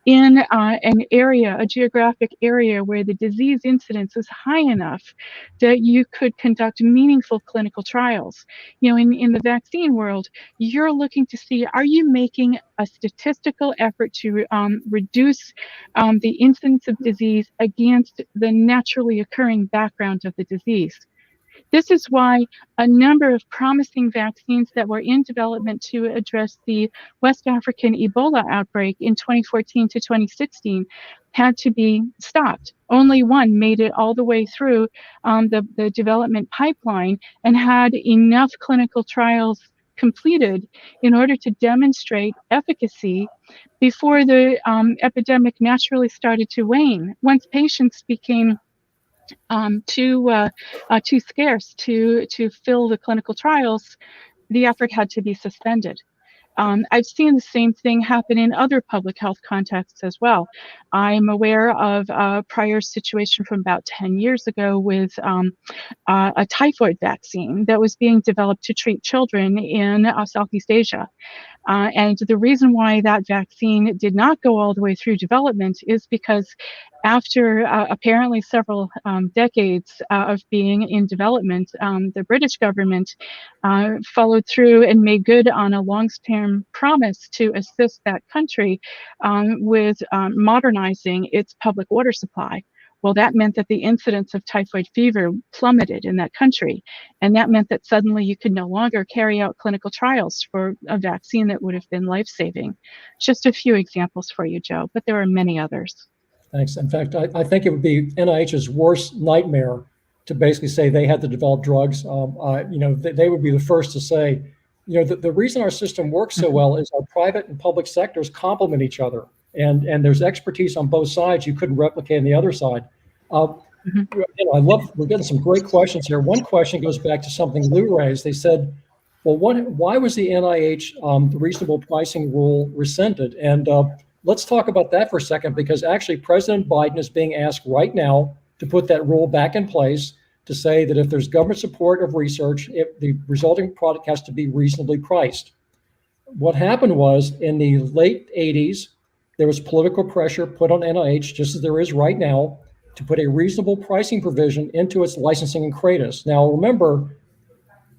in an area, a geographic area where the disease incidence is high enough that you could conduct meaningful clinical trials. You know, in the vaccine world, you're looking to see, are you making a statistical effort to reduce the incidence of disease against the naturally occurring background of the disease? This is why a number of promising vaccines that were in development to address the West African Ebola outbreak in 2014 to 2016 had to be stopped. Only one made it all the way through the development pipeline and had enough clinical trials completed in order to demonstrate efficacy before the epidemic naturally started to wane. Once patients became too scarce to fill the clinical trials, the effort had to be suspended. I've seen the same thing happen in other public health contexts as well. I'm aware of a prior situation from about 10 years ago with a typhoid vaccine that was being developed to treat children in Southeast Asia. And the reason why that vaccine did not go all the way through development is because after apparently several decades of being in development, the British government followed through and made good on a long-term promise to assist that country with modernizing its public water supply. Well, that meant that the incidence of typhoid fever plummeted in that country. And that meant that suddenly you could no longer carry out clinical trials for a vaccine that would have been life-saving. Just a few examples for you, Joe, but there are many others. Thanks. In fact, I think it would be NIH's worst nightmare to basically say they had to develop drugs. They would be the first to say, the reason our system works so well is our private and public sectors complement each other. And there's expertise on both sides you couldn't replicate on the other side. We're getting some great questions here. One question goes back to something Lou raised. They said, well, why was the NIH reasonable pricing rule rescinded? And let's talk about that for a second, because actually President Biden is being asked right now to put that rule back in place, to say that if there's government support of research, the resulting product has to be reasonably priced. What happened was, in the late 80s, there was political pressure put on NIH, just as there is right now, to put a reasonable pricing provision into its licensing and CRADAs. Now, remember,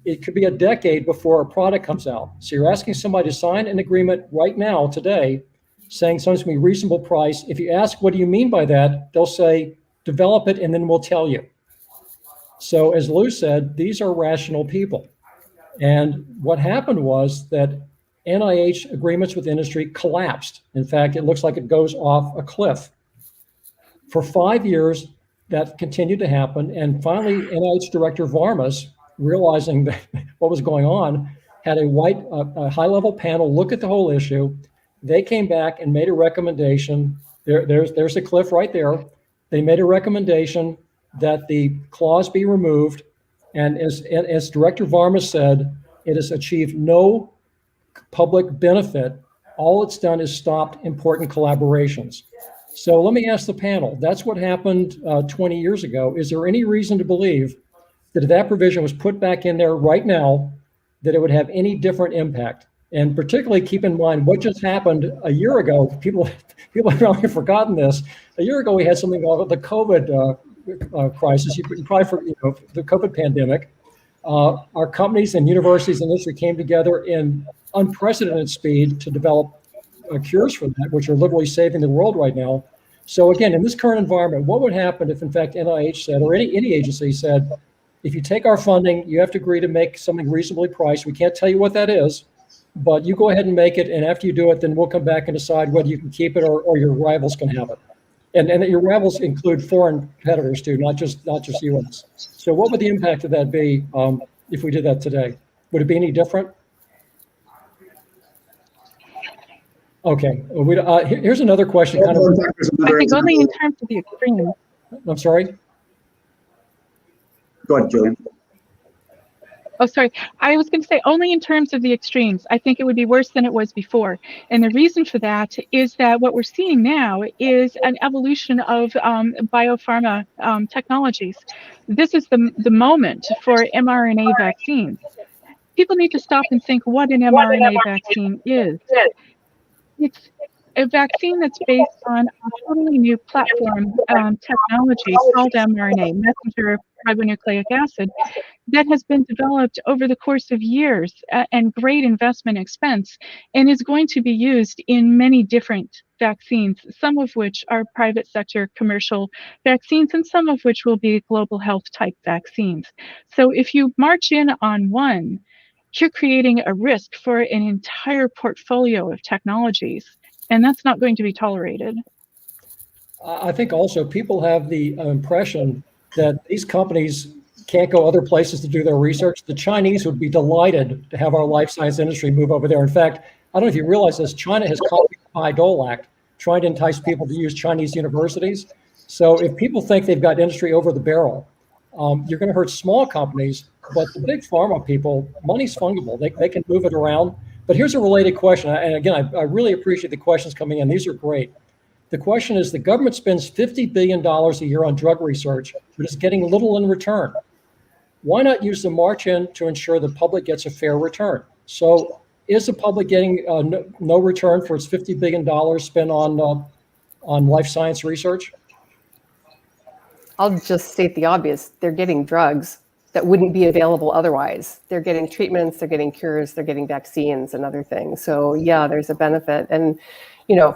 it could be a decade before a product comes out. So you're asking somebody to sign an agreement right now, today, saying something's going to be reasonable price. If you ask, what do you mean by that? They'll say, develop it, and then we'll tell you. So as Lou said, these are rational people. And what happened was that NIH agreements with industry collapsed. In fact, it looks like it goes off a cliff. For 5 years, that continued to happen. And finally, NIH Director Varmus, realizing that what was going on, had a high-level panel look at the whole issue. They came back and made a recommendation. There's a cliff right there. They made a recommendation that the clause be removed. And as Director Varmus said, it has achieved no public benefit. All it's done is stopped important collaborations. So let me ask the panel, that's what happened 20 years ago. Is there any reason to believe that if that provision was put back in there right now, that it would have any different impact? And particularly keep in mind what just happened a year ago. People have probably forgotten this. A year ago, we had something called the COVID crisis. You probably the COVID pandemic. Our companies and universities and industry came together in unprecedented speed to develop cures for that, which are literally saving the world right now. So again, in this current environment, what would happen if, in fact, NIH said, or any agency said, if you take our funding, you have to agree to make something reasonably priced. We can't tell you what that is, but you go ahead and make it. And after you do it, then we'll come back and decide whether you can keep it or your rivals can have it. And your rivals include foreign competitors too, not just US. So what would the impact of that be if we did that today? Would it be any different? Okay. Here's another question. I think only in terms of the extreme. I'm sorry. Go ahead, Julian. Oh, sorry. I was going to say only in terms of the extremes. I think it would be worse than it was before. And the reason for that is that what we're seeing now is an evolution of biopharma technologies. This is the moment for mRNA vaccines. People need to stop and think what an mRNA vaccine is. It's a vaccine that's based on a totally new platform technology called mRNA, messenger ribonucleic acid, that has been developed over the course of years and great investment expense, and is going to be used in many different vaccines, some of which are private sector commercial vaccines, and some of which will be global health type vaccines. So if you march in on one, you're creating a risk for an entire portfolio of technologies, and that's not going to be tolerated. I think also people have the impression that these companies can't go other places to do their research. The Chinese would be delighted to have our life science industry move over there. In fact, I don't know if you realize this, China has copied the Bayh-Dole Act, trying to entice people to use Chinese universities. So if people think they've got industry over the barrel, you're going to hurt small companies, but the big pharma people, money's fungible. They can move it around. But here's a related question. And again, I really appreciate the questions coming in. These are great. The question is, the government spends $50 billion a year on drug research, but is getting little in return. Why not use the march-in to ensure the public gets a fair return? So is the public getting no return for its $50 billion spent on life science research? I'll just state the obvious. They're getting drugs that wouldn't be available otherwise. They're getting treatments, they're getting cures, they're getting vaccines and other things. So yeah, there's a benefit. And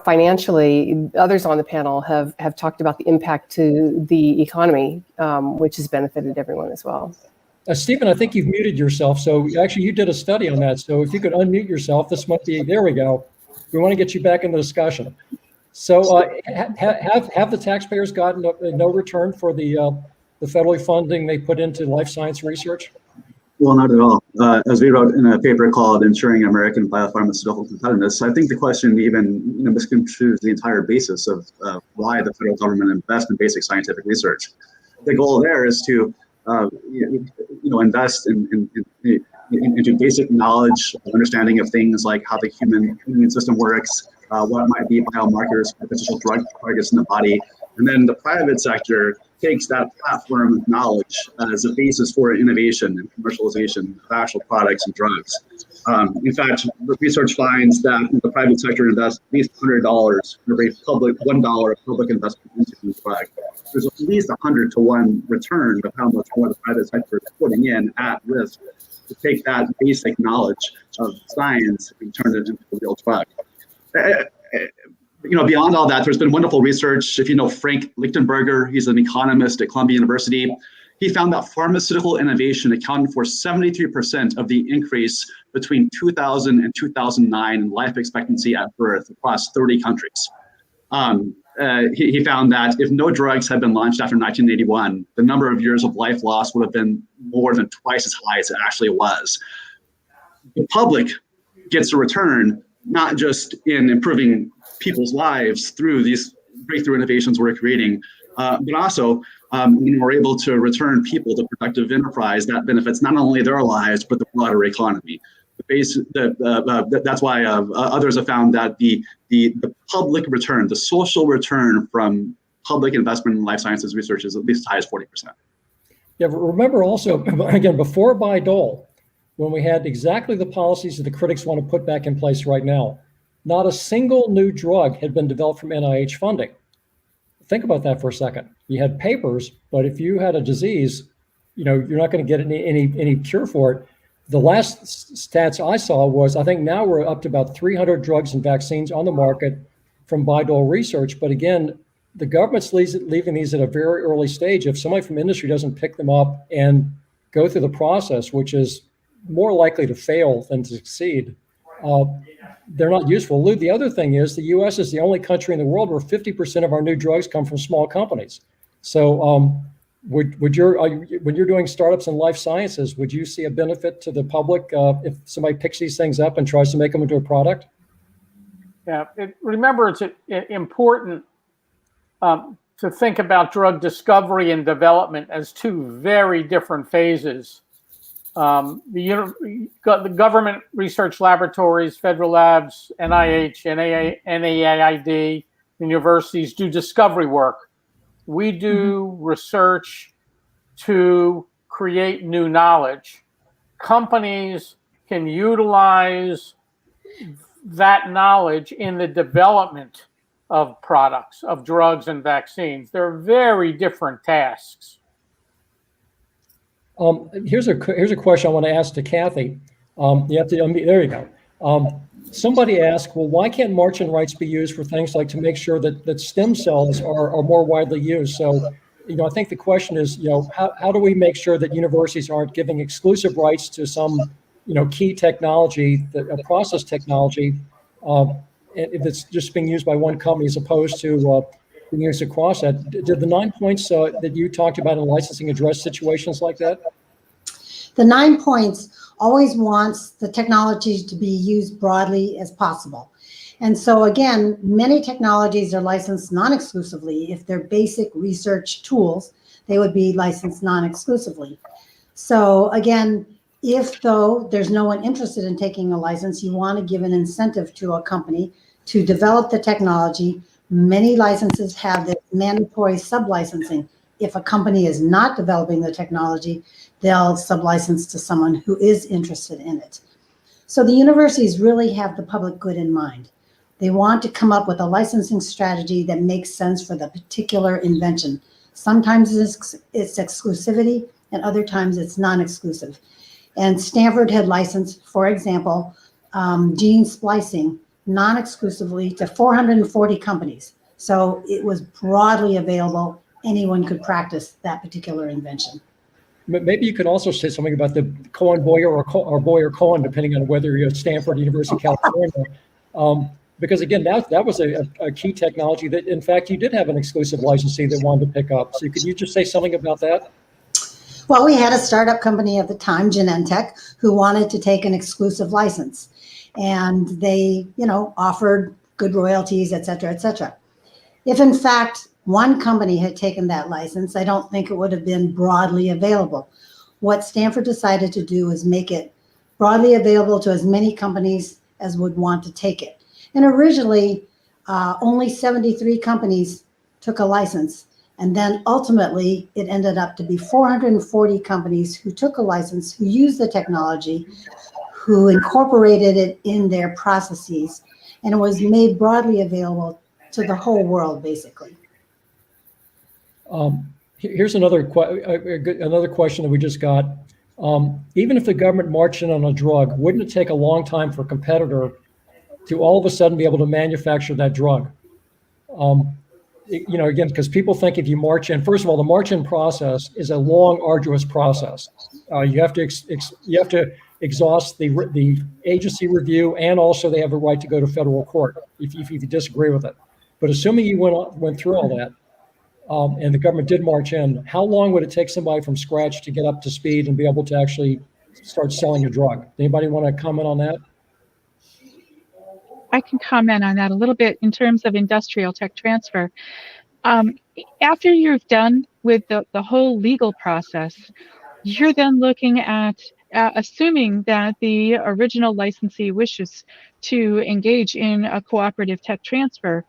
financially, others on the panel have talked about the impact to the economy, which has benefited everyone as well. Stephen, I think you've muted yourself. So actually you did a study on that. So if you could unmute yourself, this might be, there we go. We want to get you back in the discussion. So have the taxpayers gotten no return for the federally funding they put into life science research? Well, not at all. As we wrote in a paper called Ensuring American Biopharmaceutical Competitiveness, I think the question even misconstrues the entire basis of why the federal government invests in basic scientific research. The goal there is to invest into basic knowledge, understanding of things like how the human immune system works, what might be biomarkers for potential drug targets in the body. And then the private sector takes that platform of knowledge as a basis for innovation and commercialization of actual products and drugs. In fact, the research finds that the private sector invests at least $100 for every $1 of public investment into the drug. There's at least 100 to 1 return of how much more the private sector is putting in at risk to take that basic knowledge of science and turn it into a real drug. Beyond all that, there's been wonderful research. If you know Frank Lichtenberger, he's an economist at Columbia University. He found that pharmaceutical innovation accounted for 73% of the increase between 2000 and 2009 in life expectancy at birth across 30 countries. He found that if no drugs had been launched after 1981, the number of years of life lost would have been more than twice as high as it actually was. The public gets a return, not just in improving people's lives through these breakthrough innovations we're creating, but also we're able to return people to productive enterprise that benefits not only their lives, but the broader economy. That's why others have found that the public return, the social return from public investment in life sciences research is at least as high as 40%. Yeah, remember also, again, before Bayh-Dole, when we had exactly the policies that the critics want to put back in place right now, not a single new drug had been developed from NIH funding. Think about that for a second. You had papers, but if you had a disease, you're not going to get any cure for it. The last stats I saw was, I think now we're up to about 300 drugs and vaccines on the market from Bayh-Dole research. But again, the government's leaving these at a very early stage. If somebody from industry doesn't pick them up and go through the process, which is more likely to fail than to succeed, they're not useful. Lou, the other thing is the U.S. is the only country in the world where 50% of our new drugs come from small companies. So when you're doing startups in life sciences, would you see a benefit to the public if somebody picks these things up and tries to make them into a product? Yeah, remember, it's important to think about drug discovery and development as two very different phases. The government research laboratories, federal labs, NIH, NIAID, universities do discovery work. We do research to create new knowledge. Companies can utilize that knowledge in the development of products, of drugs and vaccines. They're very different tasks. Here's a question I want to ask to Kathy. You have to there you go. Somebody asked, well, why can't march-in rights be used for things like to make sure that stem cells are more widely used? So, I think the question is, how do we make sure that universities aren't giving exclusive rights to some, key technology, a process technology, that's just being used by one company as opposed to being used across that? Did the 9 points that you talked about in licensing address situations like that? The 9 points always wants the technology to be used broadly as possible. And so again, many technologies are licensed non-exclusively. If they're basic research tools, they would be licensed non-exclusively. So again, if though there's no one interested in taking a license, you want to give an incentive to a company to develop the technology. Many licenses have this mandatory sub-licensing. If a company is not developing the technology, they'll sub-license to someone who is interested in it. So the universities really have the public good in mind. They want to come up with a licensing strategy that makes sense for the particular invention. Sometimes it's exclusivity, and other times it's non-exclusive. And Stanford had licensed, for example, gene splicing non-exclusively to 440 companies. So it was broadly available. Anyone could practice that particular invention. Maybe you could also say something about the Cohen-Boyer or Boyer-Cohen, depending on whether you're at Stanford, University of California. Because again, that was a key technology that, in fact, you did have an exclusive licensee that wanted to pick up. So could you just say something about that? Well, we had a startup company at the time, Genentech, who wanted to take an exclusive license. And they, offered good royalties, et cetera, et cetera. If in fact one company had taken that license, I don't think it would have been broadly available. What Stanford decided to do is make it broadly available to as many companies as would want to take it. And originally, only 73 companies took a license. And then ultimately, it ended up to be 440 companies who took a license, who used the technology, who incorporated it in their processes, and it was made broadly available to the whole world, basically. Here's another question that we just got. Even if the government marched in on a drug, wouldn't it take a long time for a competitor to all of a sudden be able to manufacture that drug? Again, because people think if you march in, first of all, the march-in process is a long, arduous process. You have to exhaust the agency review, and also they have a right to go to federal court if you disagree with it. But assuming you went through all that, and the government did march in, how long would it take somebody from scratch to get up to speed and be able to actually start selling a drug? Anybody want to comment on that? I can comment on that a little bit in terms of industrial tech transfer. After you're done with the whole legal process, you're then looking at assuming that the original licensee wishes to engage in a cooperative tech transfer,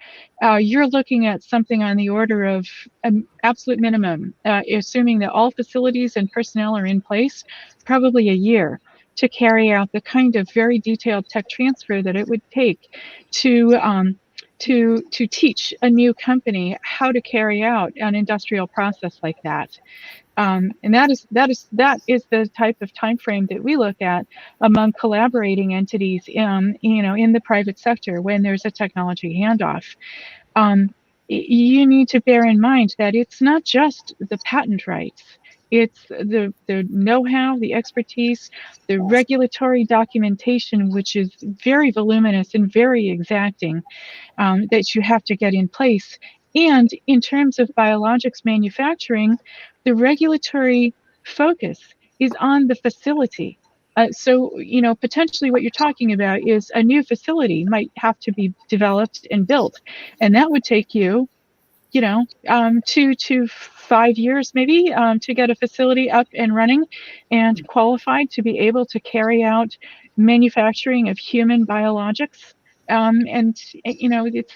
you're looking at something on the order of an absolute minimum, assuming that all facilities and personnel are in place, probably a year to carry out the kind of very detailed tech transfer that it would take to teach a new company how to carry out an industrial process like that. And that is the type of time frame that we look at among collaborating entities in the private sector when there's a technology handoff. You need to bear in mind that it's not just the patent rights. It's the know-how, the expertise, the regulatory documentation, which is very voluminous and very exacting, that you have to get in place. And in terms of biologics manufacturing, the regulatory focus is on the facility. So, potentially what you're talking about is a new facility might have to be developed and built. And that would take you, 2 to 5 years maybe, to get a facility up and running and qualified to be able to carry out manufacturing of human biologics. And it's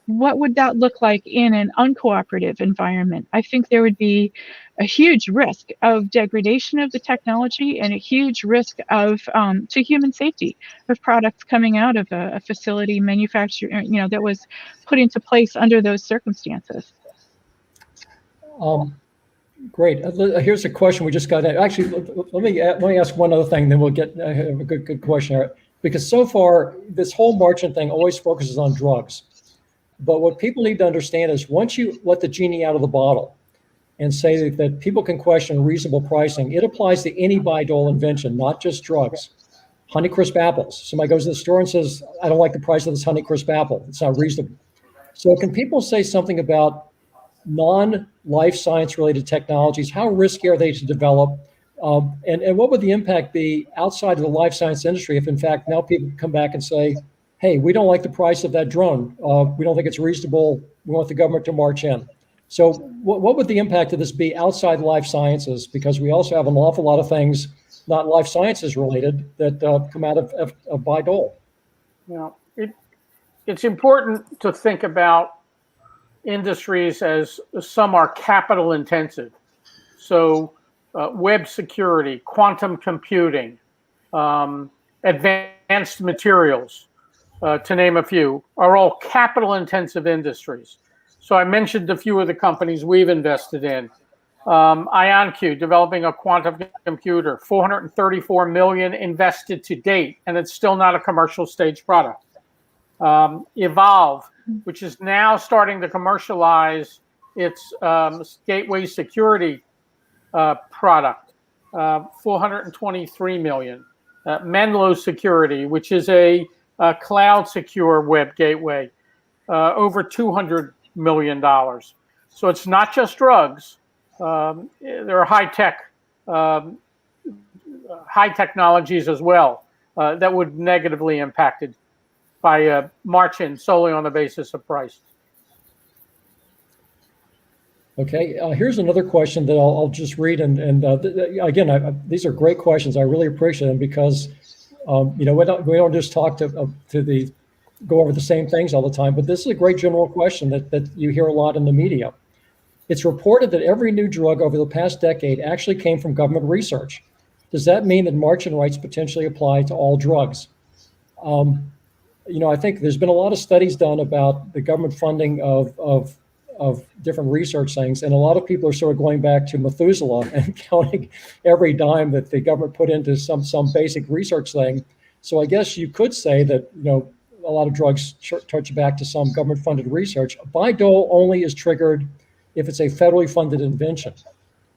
what would that look like in an uncooperative environment? I think there would be a huge risk of degradation of the technology and a huge risk of to human safety of products coming out of a facility manufactured, that was put into place under those circumstances. Great. Here's a question we just got. Actually, let me ask one other thing, then we'll get a good question here. Because so far, this whole Marchant thing always focuses on drugs. But what people need to understand is once you let the genie out of the bottle and say that people can question reasonable pricing, it applies to any Bayh-Dole invention, not just drugs. Honeycrisp apples. Somebody goes to the store and says, I don't like the price of this Honeycrisp apple. It's not reasonable. So can people say something about non-life science related technologies? How risky are they to develop? And what would the impact be outside of the life science industry if in fact now people come back and say, hey, we don't like the price of that drone. We don't think it's reasonable. We want the government to march in. So what would the impact of this be outside life sciences? Because we also have an awful lot of things not life sciences related that come out of Bayh-Dole. It's important to think about industries as some are capital intensive. So web security, quantum computing, advanced materials, to name a few, are all capital intensive industries. So I mentioned a few of the companies we've invested in. IonQ, developing a quantum computer, $434 million invested to date, and it's still not a commercial stage product. Evolve, which is now starting to commercialize its gateway security product, $423 million. Menlo Security, which is a cloud secure web gateway, over $200 million. So it's not just drugs. There are high technologies as well that would negatively impacted by Marchant solely on the basis of price. Okay, here's another question that I'll just read, and again, these are great questions. I really appreciate them because we don't just talk go over the same things all the time, but this is a great general question that you hear a lot in the media. It's reported that every new drug over the past decade actually came from government research. Does that mean that Marchant rights potentially apply to all drugs? I think there's been a lot of studies done about the government funding of different research things, and a lot of people are sort of going back to Methuselah and counting every dime that the government put into some basic research thing. So I guess you could say that a lot of drugs touch back to some government-funded research. Bayh-Dole only is triggered if it's a federally funded invention.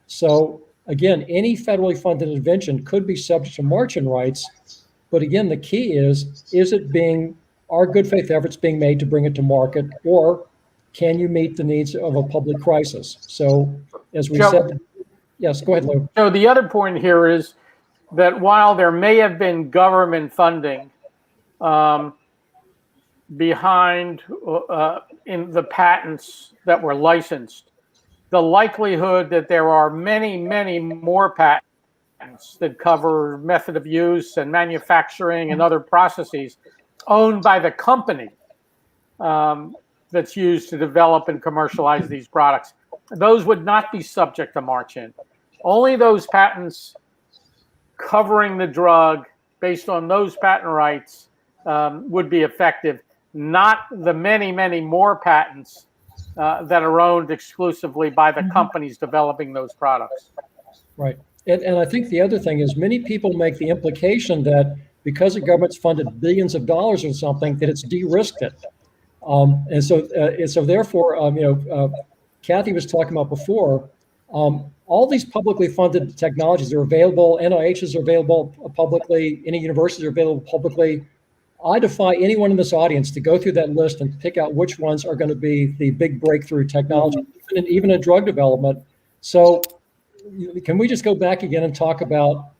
So again, any federally funded invention could be subject to Marchant rights. But again, the key is it are good faith efforts being made to bring it to market, or can you meet the needs of a public crisis? So as we said, yes, go ahead, Lou. So the other point here is that while there may have been government funding behind in the patents that were licensed, the likelihood that there are many, many more patents that cover method of use and manufacturing and other processes owned by the company that's used to develop and commercialize these products, those would not be subject to Marchant. Only those patents covering the drug based on those patent rights would be effective, not the many, many more patents that are owned exclusively by the companies developing those products. Right. And I think the other thing is many people make the implication that because the government's funded billions of dollars or something, that it's de-risked it. And so therefore, Kathy was talking about before, All these publicly funded technologies are available. NIHs are available publicly. Any universities are available publicly. I defy anyone in this audience to go through that list and pick out which ones are going to be the big breakthrough technology, even in drug development. So can we just go back again and talk about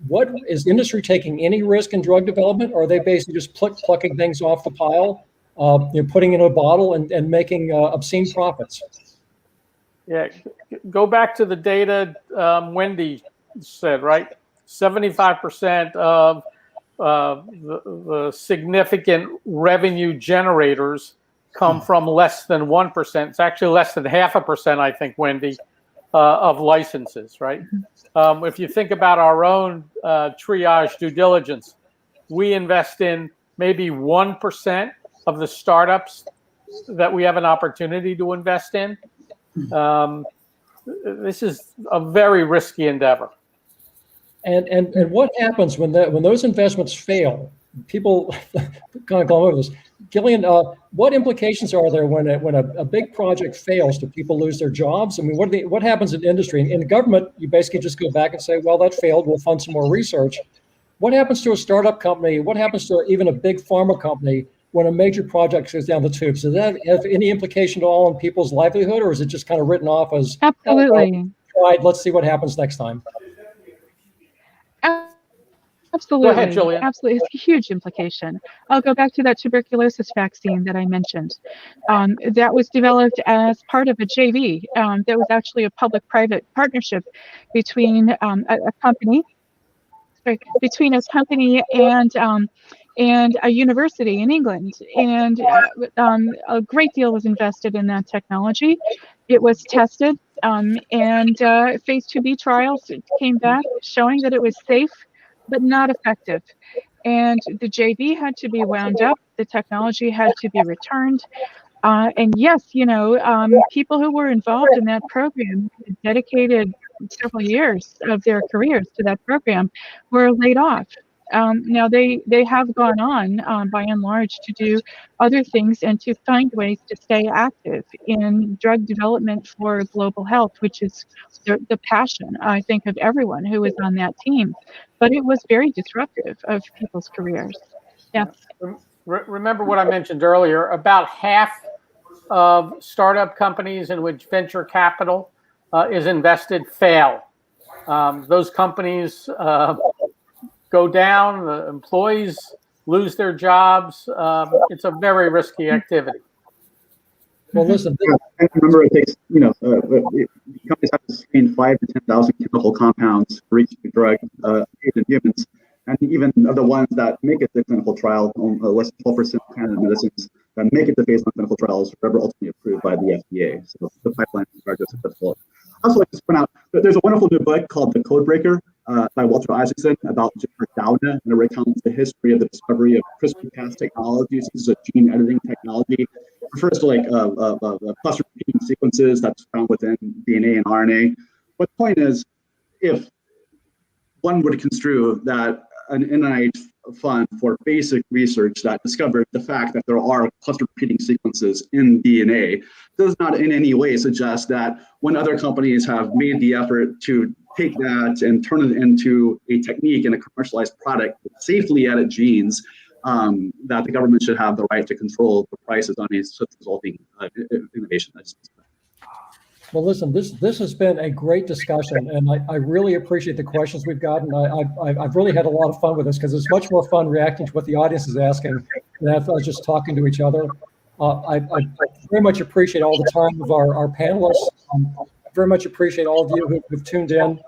what is industry taking any risk in drug development, or are they basically just plucking things off the pile, putting in a bottle and making obscene profits? Yeah, go back to the data Wendy said, right? 75% of the significant revenue generators come from less than 1%. It's actually less than 0.5%, I think, Wendy, of licenses, right? If you think about our own triage due diligence, we invest in maybe 1% of the startups that we have an opportunity to invest in. This is a very risky endeavor. And what happens when those investments fail? People kind of go over this. Gillian, what implications are there when a big project fails? Do people lose their jobs? I mean, what happens in industry? In government, you basically just go back and say, well, that failed. We'll fund some more research. What happens to a startup company? What happens to even a big pharma company when a major project goes down the tubes? Does that have any implication at all on people's livelihood, or is it just kind of written off as Absolutely? Right, let's see what happens next time? Absolutely. Go ahead, Julian. Absolutely. It's a huge implication. I'll go back to that tuberculosis vaccine that I mentioned. That was developed as part of a JV. That was actually a public-private partnership between a company and a university in England. And a great deal was invested in that technology. It was tested, and phase 2B trials came back showing that it was safe, but not effective. And the JV had to be wound up. The technology had to be returned. And yes, people who were involved in that program dedicated several years of their careers to that program were laid off. Now they have gone on by and large to do other things and to find ways to stay active in drug development for global health, which is the passion, I think, of everyone who was on that team. But it was very disruptive of people's careers. Yes. Remember what I mentioned earlier, about half of startup companies in which venture capital is invested fail. Those companies go down, the employees lose their jobs. It's a very risky activity. Well, listen. I remember it takes, companies have to screen 5,000 to 10,000 chemical compounds for each drug in humans. And even of the ones that make it to clinical trial, less than 12% of Canada medicines that make it to phase 1 clinical trials are ever ultimately approved by the FDA. So the pipeline is very successful. I also like to point out that there's a wonderful new book called The Codebreaker by Walter Isaacson about Jennifer Doudna, and it recounts the history of the discovery of CRISPR-Cas technologies. This is a gene editing technology. It refers to cluster repeating sequences that's found within DNA and RNA. But the point is, if one would construe that an NIH fund for basic research that discovered the fact that there are cluster repeating sequences in DNA does not in any way suggest that when other companies have made the effort to take that and turn it into a technique and a commercialized product with safely edit genes, that the government should have the right to control the prices on these such resulting innovation. Well, listen, this has been a great discussion, and I really appreciate the questions we've gotten. I've really had a lot of fun with this because it's much more fun reacting to what the audience is asking than if I was just talking to each other. I very much appreciate all the time of our panelists. I very much appreciate all of you who've tuned in.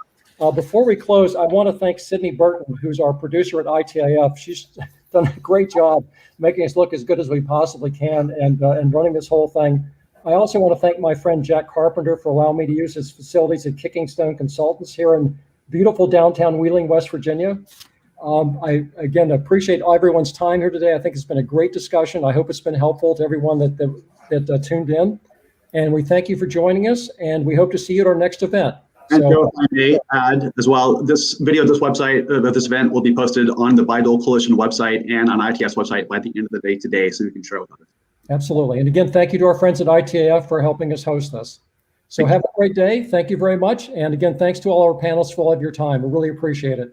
Before we close, I want to thank Sydney Burton, who's our producer at ITIF. She's done a great job making us look as good as we possibly can and running this whole thing. I also want to thank my friend Jack Carpenter for allowing me to use his facilities at Kicking Stone Consultants here in beautiful downtown Wheeling, West Virginia. I, again, appreciate everyone's time here today. I think it's been a great discussion. I hope it's been helpful to everyone that tuned in. And we thank you for joining us, and we hope to see you at our next event. And Joe, if I may add as well, this video, this website, this event will be posted on the Bayh-Dole Coalition website and on ITS website by the end of the day today, so you can share with others. Absolutely. And again, thank you to our friends at ITIF for helping us host this. So have a great day. Thank you very much. And again, thanks to all our panelists for all of your time. We really appreciate it.